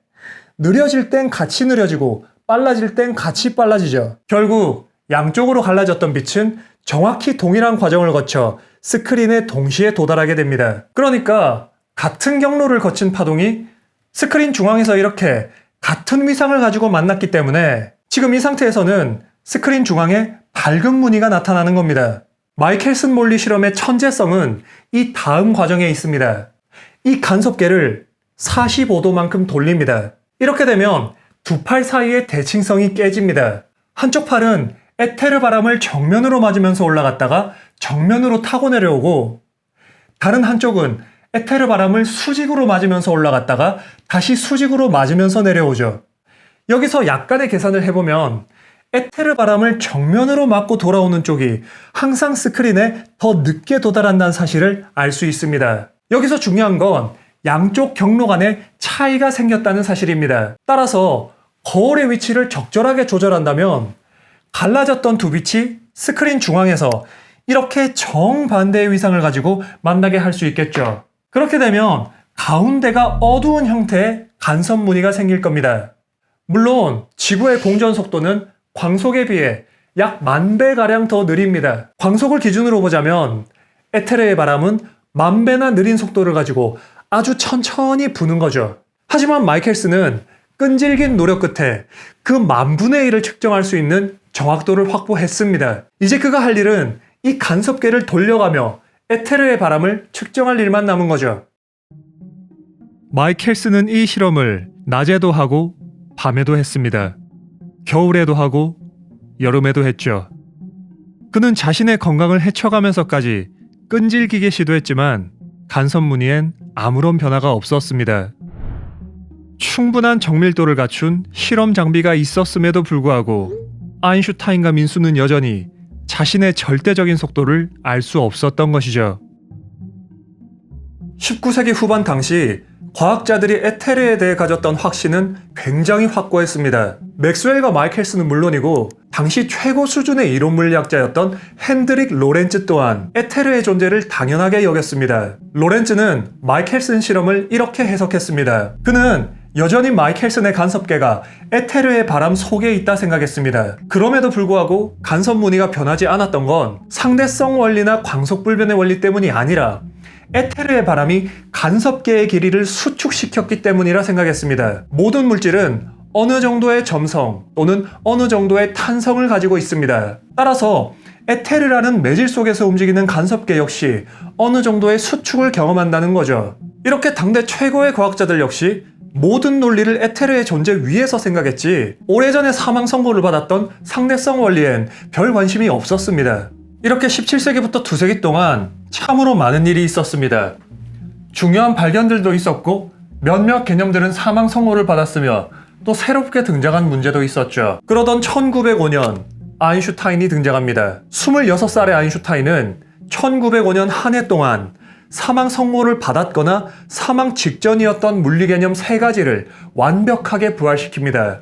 느려질 땐 같이 느려지고 빨라질 땐 같이 빨라지죠. 결국 양쪽으로 갈라졌던 빛은 정확히 동일한 과정을 거쳐 스크린에 동시에 도달하게 됩니다. 그러니까 같은 경로를 거친 파동이 스크린 중앙에서 이렇게 같은 위상을 가지고 만났기 때문에 지금 이 상태에서는 스크린 중앙에 밝은 무늬가 나타나는 겁니다. 마이켈슨 몰리 실험의 천재성은 이 다음 과정에 있습니다. 이 간섭계를 45도만큼 돌립니다. 이렇게 되면 두 팔 사이의 대칭성이 깨집니다. 한쪽 팔은 에테르 바람을 정면으로 맞으면서 올라갔다가 정면으로 타고 내려오고 다른 한쪽은 에테르 바람을 수직으로 맞으면서 올라갔다가 다시 수직으로 맞으면서 내려오죠. 여기서 약간의 계산을 해보면 에테르 바람을 정면으로 맞고 돌아오는 쪽이 항상 스크린에 더 늦게 도달한다는 사실을 알 수 있습니다. 여기서 중요한 건 양쪽 경로 간에 차이가 생겼다는 사실입니다. 따라서 거울의 위치를 적절하게 조절한다면 갈라졌던 두 빛이 스크린 중앙에서 이렇게 정반대의 위상을 가지고 만나게 할 수 있겠죠. 그렇게 되면 가운데가 어두운 형태의 간섭 무늬가 생길 겁니다. 물론 지구의 공전 속도는 광속에 비해 약 10,000배가량 더 느립니다. 광속을 기준으로 보자면 에테르의 바람은 10,000배나 느린 속도를 가지고 아주 천천히 부는 거죠. 하지만 마이켈슨은 끈질긴 노력 끝에 그 10,000분의 1을 측정할 수 있는 정확도를 확보했습니다. 이제 그가 할 일은 이 간섭계를 돌려가며 에테르의 바람을 측정할 일만 남은 거죠. 마이켈슨은 이 실험을 낮에도 하고 밤에도 했습니다. 겨울에도 하고 여름에도 했죠. 그는 자신의 건강을 해쳐가면서까지 끈질기게 시도했지만 간섭 무늬엔 아무런 변화가 없었습니다. 충분한 정밀도를 갖춘 실험 장비가 있었음에도 불구하고 아인슈타인과 민수는 여전히 자신의 절대적인 속도를 알 수 없었던 것이죠. 19세기 후반 당시 과학자들이 에테르에 대해 가졌던 확신은 굉장히 확고했습니다. 맥스웰과 마이켈슨은 물론이고 당시 최고 수준의 이론 물리학자였던 핸드릭 로렌츠 또한 에테르의 존재를 당연하게 여겼습니다. 로렌츠는 마이켈슨 실험을 이렇게 해석했습니다. 그는 여전히 마이켈슨의 간섭계가 에테르의 바람 속에 있다 생각했습니다. 그럼에도 불구하고 간섭 무늬가 변하지 않았던 건 상대성 원리나 광속 불변의 원리 때문이 아니라 에테르의 바람이 간섭계의 길이를 수축시켰기 때문이라 생각했습니다. 모든 물질은 어느 정도의 점성 또는 어느 정도의 탄성을 가지고 있습니다. 따라서 에테르라는 매질 속에서 움직이는 간섭계 역시 어느 정도의 수축을 경험한다는 거죠. 이렇게 당대 최고의 과학자들 역시 모든 논리를 에테르의 존재 위에서 생각했지 오래전에 사망 선고를 받았던 상대성 원리엔 별 관심이 없었습니다. 이렇게 17세기부터 2세기 동안 참으로 많은 일이 있었습니다. 중요한 발견들도 있었고 몇몇 개념들은 사망 선고를 받았으며 또 새롭게 등장한 문제도 있었죠. 그러던 1905년 아인슈타인이 등장합니다. 26살의 아인슈타인은 1905년 한 해 동안 사망 선고를 받았거나 사망 직전이었던 물리 개념 3가지를 완벽하게 부활시킵니다.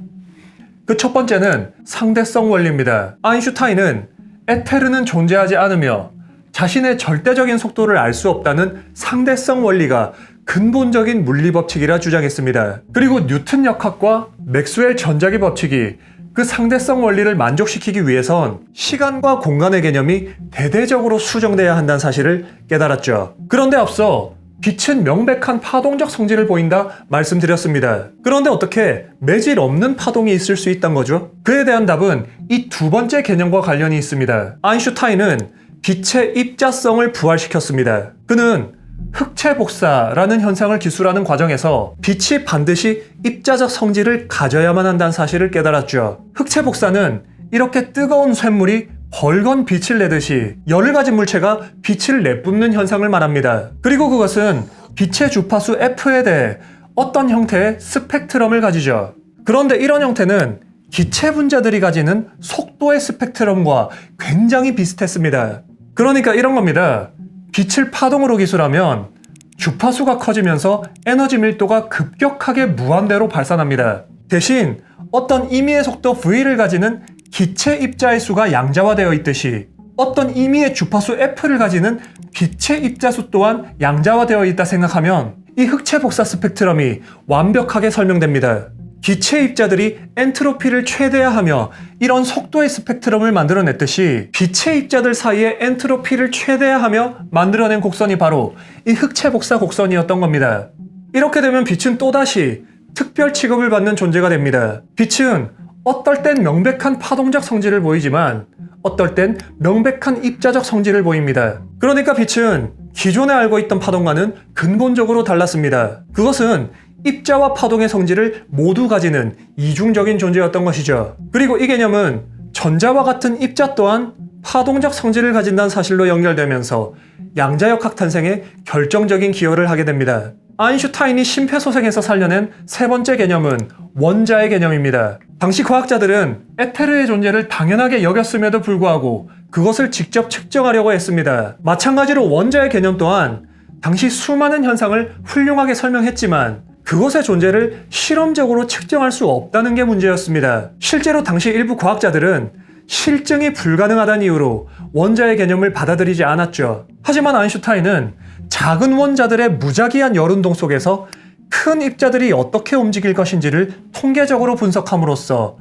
그 첫 번째는 상대성 원리입니다. 아인슈타인은 에테르는 존재하지 않으며 자신의 절대적인 속도를 알 수 없다는 상대성 원리가 근본적인 물리 법칙이라 주장했습니다. 그리고 뉴턴 역학과 맥스웰 전자기 법칙이 그 상대성 원리를 만족시키기 위해선 시간과 공간의 개념이 대대적으로 수정돼야 한다는 사실을 깨달았죠. 그런데 앞서 빛은 명백한 파동적 성질을 보인다 말씀드렸습니다. 그런데 어떻게 매질 없는 파동이 있을 수 있단 거죠? 그에 대한 답은 이 두 번째 개념과 관련이 있습니다. 아인슈타인은 빛의 입자성을 부활시켰습니다. 그는 흑체 복사라는 현상을 기술하는 과정에서 빛이 반드시 입자적 성질을 가져야만 한다는 사실을 깨달았죠. 흑체 복사는 이렇게 뜨거운 쇳물이 벌건 빛을 내듯이 열을 가진 물체가 빛을 내뿜는 현상을 말합니다. 그리고 그것은 빛의 주파수 F에 대해 어떤 형태의 스펙트럼을 가지죠. 그런데 이런 형태는 기체 분자들이 가지는 속도의 스펙트럼과 굉장히 비슷했습니다. 그러니까 이런 겁니다. 빛을 파동으로 기술하면 주파수가 커지면서 에너지 밀도가 급격하게 무한대로 발산합니다. 대신 어떤 임의의 속도 V를 가지는 기체 입자의 수가 양자화되어 있듯이 어떤 임의의 주파수 F를 가지는 빛의 입자수 또한 양자화되어 있다 생각하면 이 흑체 복사 스펙트럼이 완벽하게 설명됩니다. 기체 입자들이 엔트로피를 최대화하며 이런 속도의 스펙트럼을 만들어냈듯이 빛의 입자들 사이에 엔트로피를 최대화하며 만들어낸 곡선이 바로 이 흑체 복사 곡선이었던 겁니다. 이렇게 되면 빛은 또다시 특별 취급을 받는 존재가 됩니다. 빛은 어떨 땐 명백한 파동적 성질을 보이지만 어떨 땐 명백한 입자적 성질을 보입니다. 그러니까 빛은 기존에 알고 있던 파동과는 근본적으로 달랐습니다. 그것은 입자와 파동의 성질을 모두 가지는 이중적인 존재였던 것이죠. 그리고 이 개념은 전자와 같은 입자 또한 파동적 성질을 가진다는 사실로 연결되면서 양자역학 탄생에 결정적인 기여를 하게 됩니다. 아인슈타인이 심폐소생해서 살려낸 세 번째 개념은 원자의 개념입니다. 당시 과학자들은 에테르의 존재를 당연하게 여겼음에도 불구하고 그것을 직접 측정하려고 했습니다. 마찬가지로 원자의 개념 또한 당시 수많은 현상을 훌륭하게 설명했지만 그것의 존재를 실험적으로 측정할 수 없다는 게 문제였습니다. 실제로 당시 일부 과학자들은 실증이 불가능하다는 이유로 원자의 개념을 받아들이지 않았죠. 하지만 아인슈타인은 작은 원자들의 무작위한 열운동 속에서 큰 입자들이 어떻게 움직일 것인지를 통계적으로 분석함으로써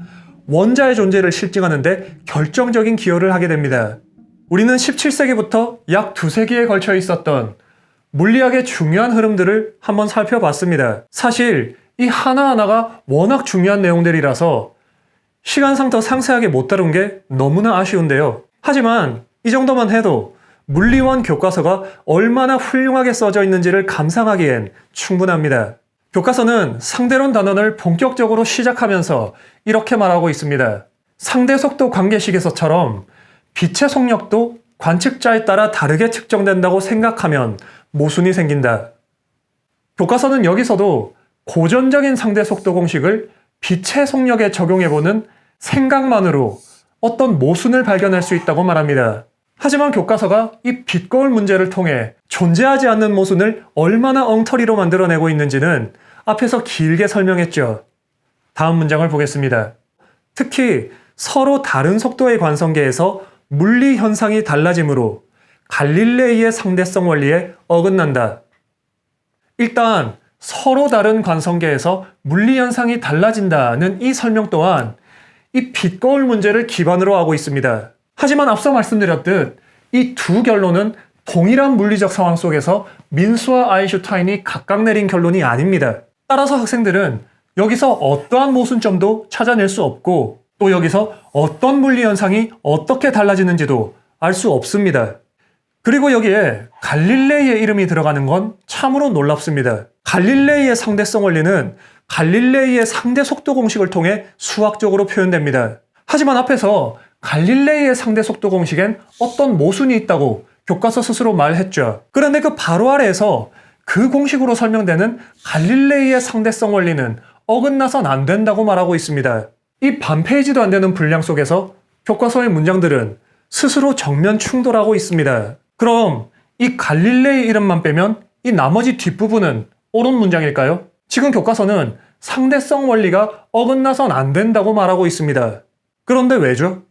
원자의 존재를 실증하는 데 결정적인 기여를 하게 됩니다. 우리는 17세기부터 약 2세기에 걸쳐 있었던 물리학의 중요한 흐름들을 한번 살펴봤습니다. 사실 이 하나하나가 워낙 중요한 내용들이라서 시간상 더 상세하게 못 다룬 게 너무나 아쉬운데요. 하지만 이 정도만 해도 물리원 교과서가 얼마나 훌륭하게 써져 있는지를 감상하기엔 충분합니다. 교과서는 상대론 단원을 본격적으로 시작하면서 이렇게 말하고 있습니다. 상대속도 관계식에서처럼 빛의 속력도 관측자에 따라 다르게 측정된다고 생각하면 모순이 생긴다. 교과서는 여기서도 고전적인 상대속도 공식을 빛의 속력에 적용해보는 생각만으로 어떤 모순을 발견할 수 있다고 말합니다. 하지만 교과서가 이 빛거울 문제를 통해 존재하지 않는 모순을 얼마나 엉터리로 만들어내고 있는지는 앞에서 길게 설명했죠. 다음 문장을 보겠습니다. 특히 서로 다른 속도의 관성계에서 물리 현상이 달라지므로 갈릴레이의 상대성 원리에 어긋난다. 일단 서로 다른 관성계에서 물리 현상이 달라진다는 이 설명 또한 이 빛거울 문제를 기반으로 하고 있습니다. 하지만 앞서 말씀드렸듯 이 두 결론은 동일한 물리적 상황 속에서 민수와 아인슈타인이 각각 내린 결론이 아닙니다. 따라서 학생들은 여기서 어떠한 모순점도 찾아낼 수 없고 또 여기서 어떤 물리 현상이 어떻게 달라지는지도 알 수 없습니다. 그리고 여기에 갈릴레이의 이름이 들어가는 건 참으로 놀랍습니다. 갈릴레이의 상대성 원리는 갈릴레이의 상대 속도 공식을 통해 수학적으로 표현됩니다. 하지만 앞에서 갈릴레이의 상대 속도 공식엔 어떤 모순이 있다고 교과서 스스로 말했죠. 그런데 그 바로 아래에서 그 공식으로 설명되는 갈릴레이의 상대성 원리는 어긋나선 안 된다고 말하고 있습니다. 이 반 페이지도 안 되는 분량 속에서 교과서의 문장들은 스스로 정면 충돌하고 있습니다. 그럼 이 갈릴레이 이름만 빼면 이 나머지 뒷부분은 옳은 문장일까요? 지금 교과서는 상대성 원리가 어긋나선 안 된다고 말하고 있습니다. 그런데 왜죠?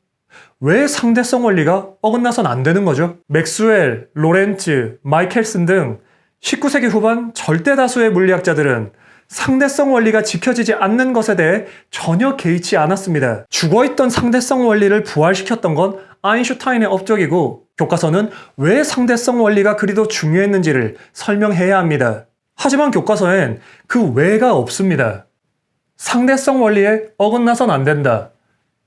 왜 상대성 원리가 어긋나선 안 되는 거죠? 맥스웰, 로렌츠, 마이켈슨 등 19세기 후반 절대 다수의 물리학자들은 상대성 원리가 지켜지지 않는 것에 대해 전혀 개의치 않았습니다. 죽어있던 상대성 원리를 부활시켰던 건 아인슈타인의 업적이고, 교과서는 왜 상대성 원리가 그리도 중요했는지를 설명해야 합니다. 하지만 교과서엔 그 왜가 없습니다. 상대성 원리에 어긋나선 안 된다.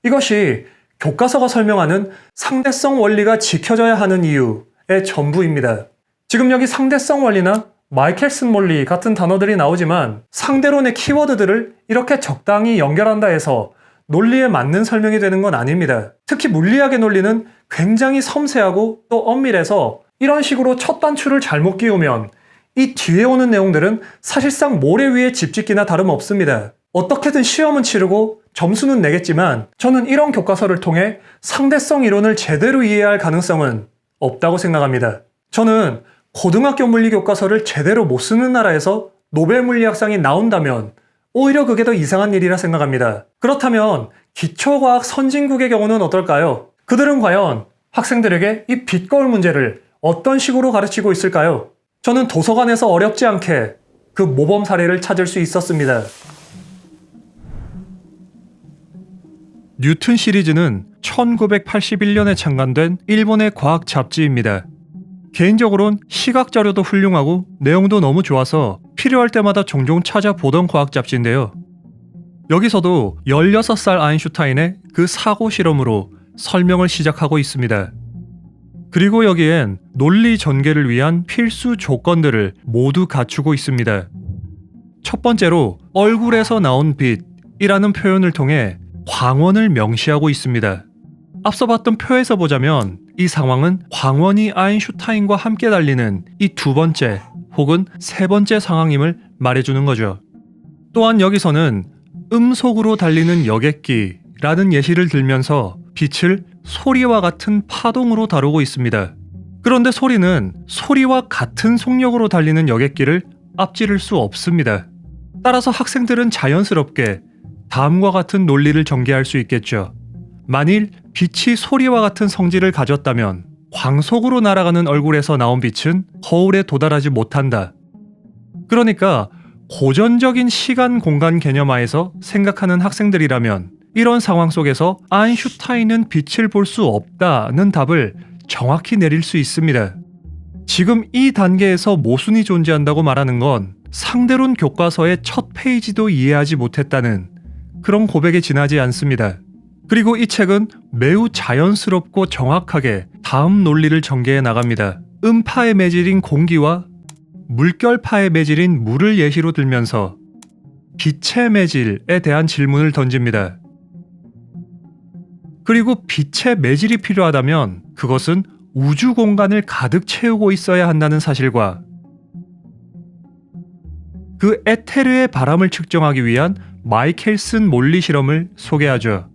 이것이 교과서가 설명하는 상대성 원리가 지켜져야 하는 이유의 전부입니다. 지금 여기 상대성 원리나 마이켈슨 원리 같은 단어들이 나오지만 상대론의 키워드들을 이렇게 적당히 연결한다 해서 논리에 맞는 설명이 되는 건 아닙니다. 특히 물리학의 논리는 굉장히 섬세하고 또 엄밀해서 이런 식으로 첫 단추를 잘못 끼우면 이 뒤에 오는 내용들은 사실상 모래 위에 집 짓기나 다름없습니다. 어떻게든 시험은 치르고 점수는 내겠지만 저는 이런 교과서를 통해 상대성 이론을 제대로 이해할 가능성은 없다고 생각합니다. 저는 고등학교 물리 교과서를 제대로 못 쓰는 나라에서 노벨 물리학상이 나온다면 오히려 그게 더 이상한 일이라 생각합니다. 그렇다면 기초과학 선진국의 경우는 어떨까요? 그들은 과연 학생들에게 이 빛거울 문제를 어떤 식으로 가르치고 있을까요? 저는 도서관에서 어렵지 않게 그 모범 사례를 찾을 수 있었습니다. 뉴튼 시리즈는 1981년에 창간된 일본의 과학 잡지입니다. 개인적으로는 시각 자료도 훌륭하고 내용도 너무 좋아서 필요할 때마다 종종 찾아보던 과학 잡지인데요. 여기서도 16살 아인슈타인의 그 사고 실험으로 설명을 시작하고 있습니다. 그리고 여기엔 논리 전개를 위한 필수 조건들을 모두 갖추고 있습니다. 첫 번째로 얼굴에서 나온 빛이라는 표현을 통해 광원을 명시하고 있습니다. 앞서 봤던 표에서 보자면 이 상황은 광원이 아인슈타인과 함께 달리는 이 두 번째 혹은 세 번째 상황임을 말해주는 거죠. 또한 여기서는 음속으로 달리는 여객기라는 예시를 들면서 빛을 소리와 같은 파동으로 다루고 있습니다. 그런데 소리는 소리와 같은 속력으로 달리는 여객기를 앞지를 수 없습니다. 따라서 학생들은 자연스럽게 다음과 같은 논리를 전개할 수 있겠죠. 만일 빛이 소리와 같은 성질을 가졌다면 광속으로 날아가는 얼굴에서 나온 빛은 거울에 도달하지 못한다. 그러니까 고전적인 시간 공간 개념하에서 생각하는 학생들이라면 이런 상황 속에서 아인슈타인은 빛을 볼 수 없다는 답을 정확히 내릴 수 있습니다. 지금 이 단계에서 모순이 존재한다고 말하는 건 상대론 교과서의 첫 페이지도 이해하지 못했다는 그런 고백에 지나지 않습니다. 그리고 이 책은 매우 자연스럽고 정확하게 다음 논리를 전개해 나갑니다. 음파의 매질인 공기와 물결파의 매질인 물을 예시로 들면서 빛의 매질에 대한 질문을 던집니다. 그리고 빛의 매질이 필요하다면 그것은 우주 공간을 가득 채우고 있어야 한다는 사실과 그 에테르의 바람을 측정하기 위한 마이켈슨 몰리 실험을 소개하죠.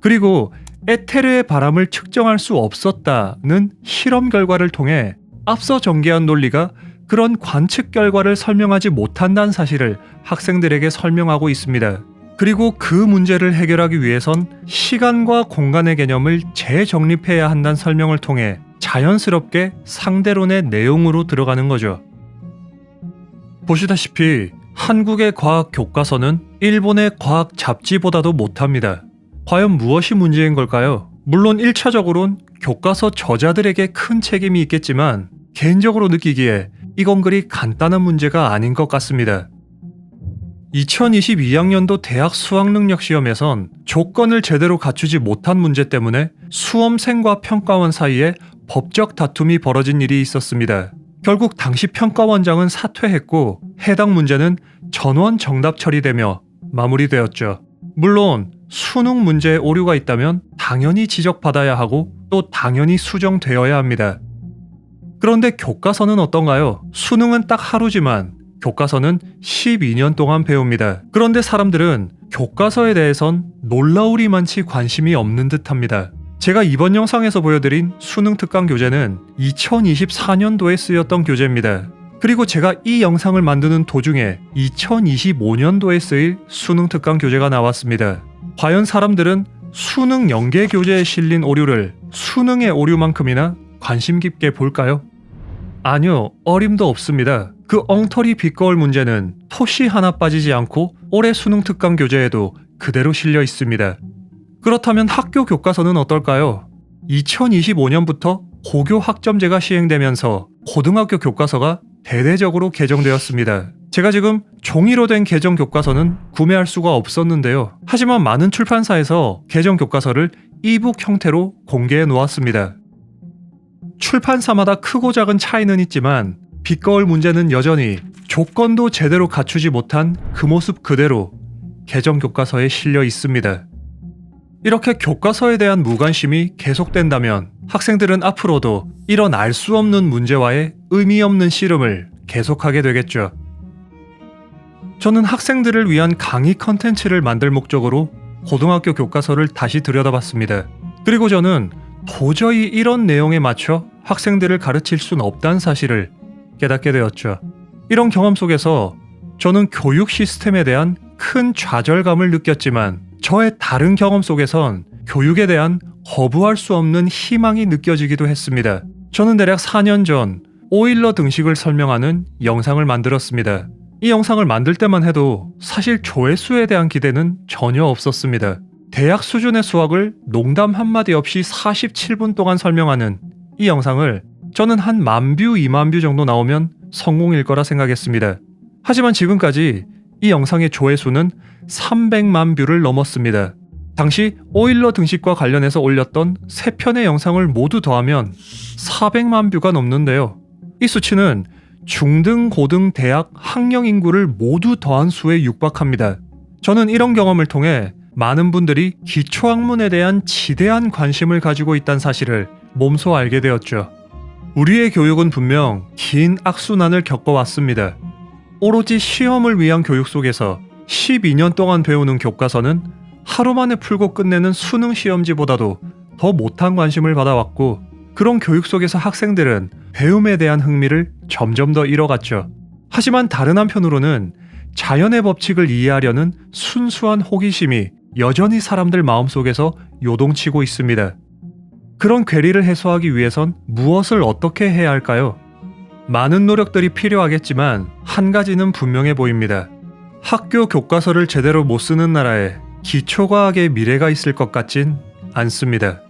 그리고 에테르의 바람을 측정할 수 없었다는 실험 결과를 통해 앞서 전개한 논리가 그런 관측 결과를 설명하지 못한다는 사실을 학생들에게 설명하고 있습니다. 그리고 그 문제를 해결하기 위해선 시간과 공간의 개념을 재정립해야 한다는 설명을 통해 자연스럽게 상대론의 내용으로 들어가는 거죠. 보시다시피 한국의 과학 교과서는 일본의 과학 잡지보다도 못합니다. 과연 무엇이 문제인 걸까요? 물론 1차적으로는 교과서 저자들에게 큰 책임이 있겠지만 개인적으로 느끼기에 이건 그리 간단한 문제가 아닌 것 같습니다. 2022학년도 대학 수학능력시험에선 조건을 제대로 갖추지 못한 문제 때문에 수험생과 평가원 사이에 법적 다툼이 벌어진 일이 있었습니다. 결국 당시 평가원장은 사퇴했고 해당 문제는 전원 정답 처리되며 마무리되었죠. 물론 수능 문제에 오류가 있다면 당연히 지적받아야 하고 또 당연히 수정되어야 합니다. 그런데 교과서는 어떤가요? 수능은 딱 하루지만 교과서는 12년 동안 배웁니다. 그런데 사람들은 교과서에 대해선 놀라우리만치 관심이 없는 듯합니다. 제가 이번 영상에서 보여드린 수능 특강 교재는 2024년도에 쓰였던 교재입니다. 그리고 제가 이 영상을 만드는 도중에 2025년도에 쓰일 수능 특강 교재가 나왔습니다. 과연 사람들은 수능 연계 교재에 실린 오류를 수능의 오류만큼이나 관심 깊게 볼까요? 아니요, 어림도 없습니다. 그 엉터리 빗거울 문제는 토시 하나 빠지지 않고 올해 수능 특강 교재에도 그대로 실려 있습니다. 그렇다면 학교 교과서는 어떨까요? 2025년부터 고교 학점제가 시행되면서 고등학교 교과서가 대대적으로 개정되었습니다. 제가 지금 종이로 된 개정 교과서는 구매할 수가 없었는데요. 하지만 많은 출판사에서 개정 교과서를 이북 형태로 공개해 놓았습니다. 출판사마다 크고 작은 차이는 있지만 빗거울 문제는 여전히 조건도 제대로 갖추지 못한 그 모습 그대로 개정 교과서에 실려 있습니다. 이렇게 교과서에 대한 무관심이 계속된다면 학생들은 앞으로도 이런 알 수 없는 문제와의 의미 없는 씨름을 계속하게 되겠죠. 저는 학생들을 위한 강의 컨텐츠를 만들 목적으로 고등학교 교과서를 다시 들여다봤습니다. 그리고 저는 도저히 이런 내용에 맞춰 학생들을 가르칠 순 없다는 사실을 깨닫게 되었죠. 이런 경험 속에서 저는 교육 시스템에 대한 큰 좌절감을 느꼈지만 저의 다른 경험 속에선 교육에 대한 거부할 수 없는 희망이 느껴지기도 했습니다. 저는 대략 4년 전 오일러 등식을 설명하는 영상을 만들었습니다. 이 영상을 만들 때만 해도 사실 조회수에 대한 기대는 전혀 없었습니다. 대학 수준의 수학을 농담 한마디 없이 47분 동안 설명하는 이 영상을 저는 한 10,000뷰, 20,000뷰 정도 나오면 성공일 거라 생각했습니다. 하지만 지금까지 이 영상의 조회수는 300만 뷰를 넘었습니다. 당시 오일러 등식과 관련해서 올렸던 3편의 영상을 모두 더하면 400만 뷰가 넘는데요. 이 수치는 중등, 고등, 대학, 학령 인구를 모두 더한 수에 육박합니다. 저는 이런 경험을 통해 많은 분들이 기초학문에 대한 지대한 관심을 가지고 있다는 사실을 몸소 알게 되었죠. 우리의 교육은 분명 긴 악순환을 겪어왔습니다. 오로지 시험을 위한 교육 속에서 12년 동안 배우는 교과서는 하루 만에 풀고 끝내는 수능 시험지보다도 더 못한 관심을 받아왔고, 그런 교육 속에서 학생들은 배움에 대한 흥미를 점점 더 잃어갔죠. 하지만 다른 한편으로는 자연의 법칙을 이해하려는 순수한 호기심이 여전히 사람들 마음속에서 요동치고 있습니다. 그런 괴리를 해소하기 위해선 무엇을 어떻게 해야 할까요? 많은 노력들이 필요하겠지만 한 가지는 분명해 보입니다. 학교 교과서를 제대로 못 쓰는 나라에 기초과학의 미래가 있을 것 같진 않습니다.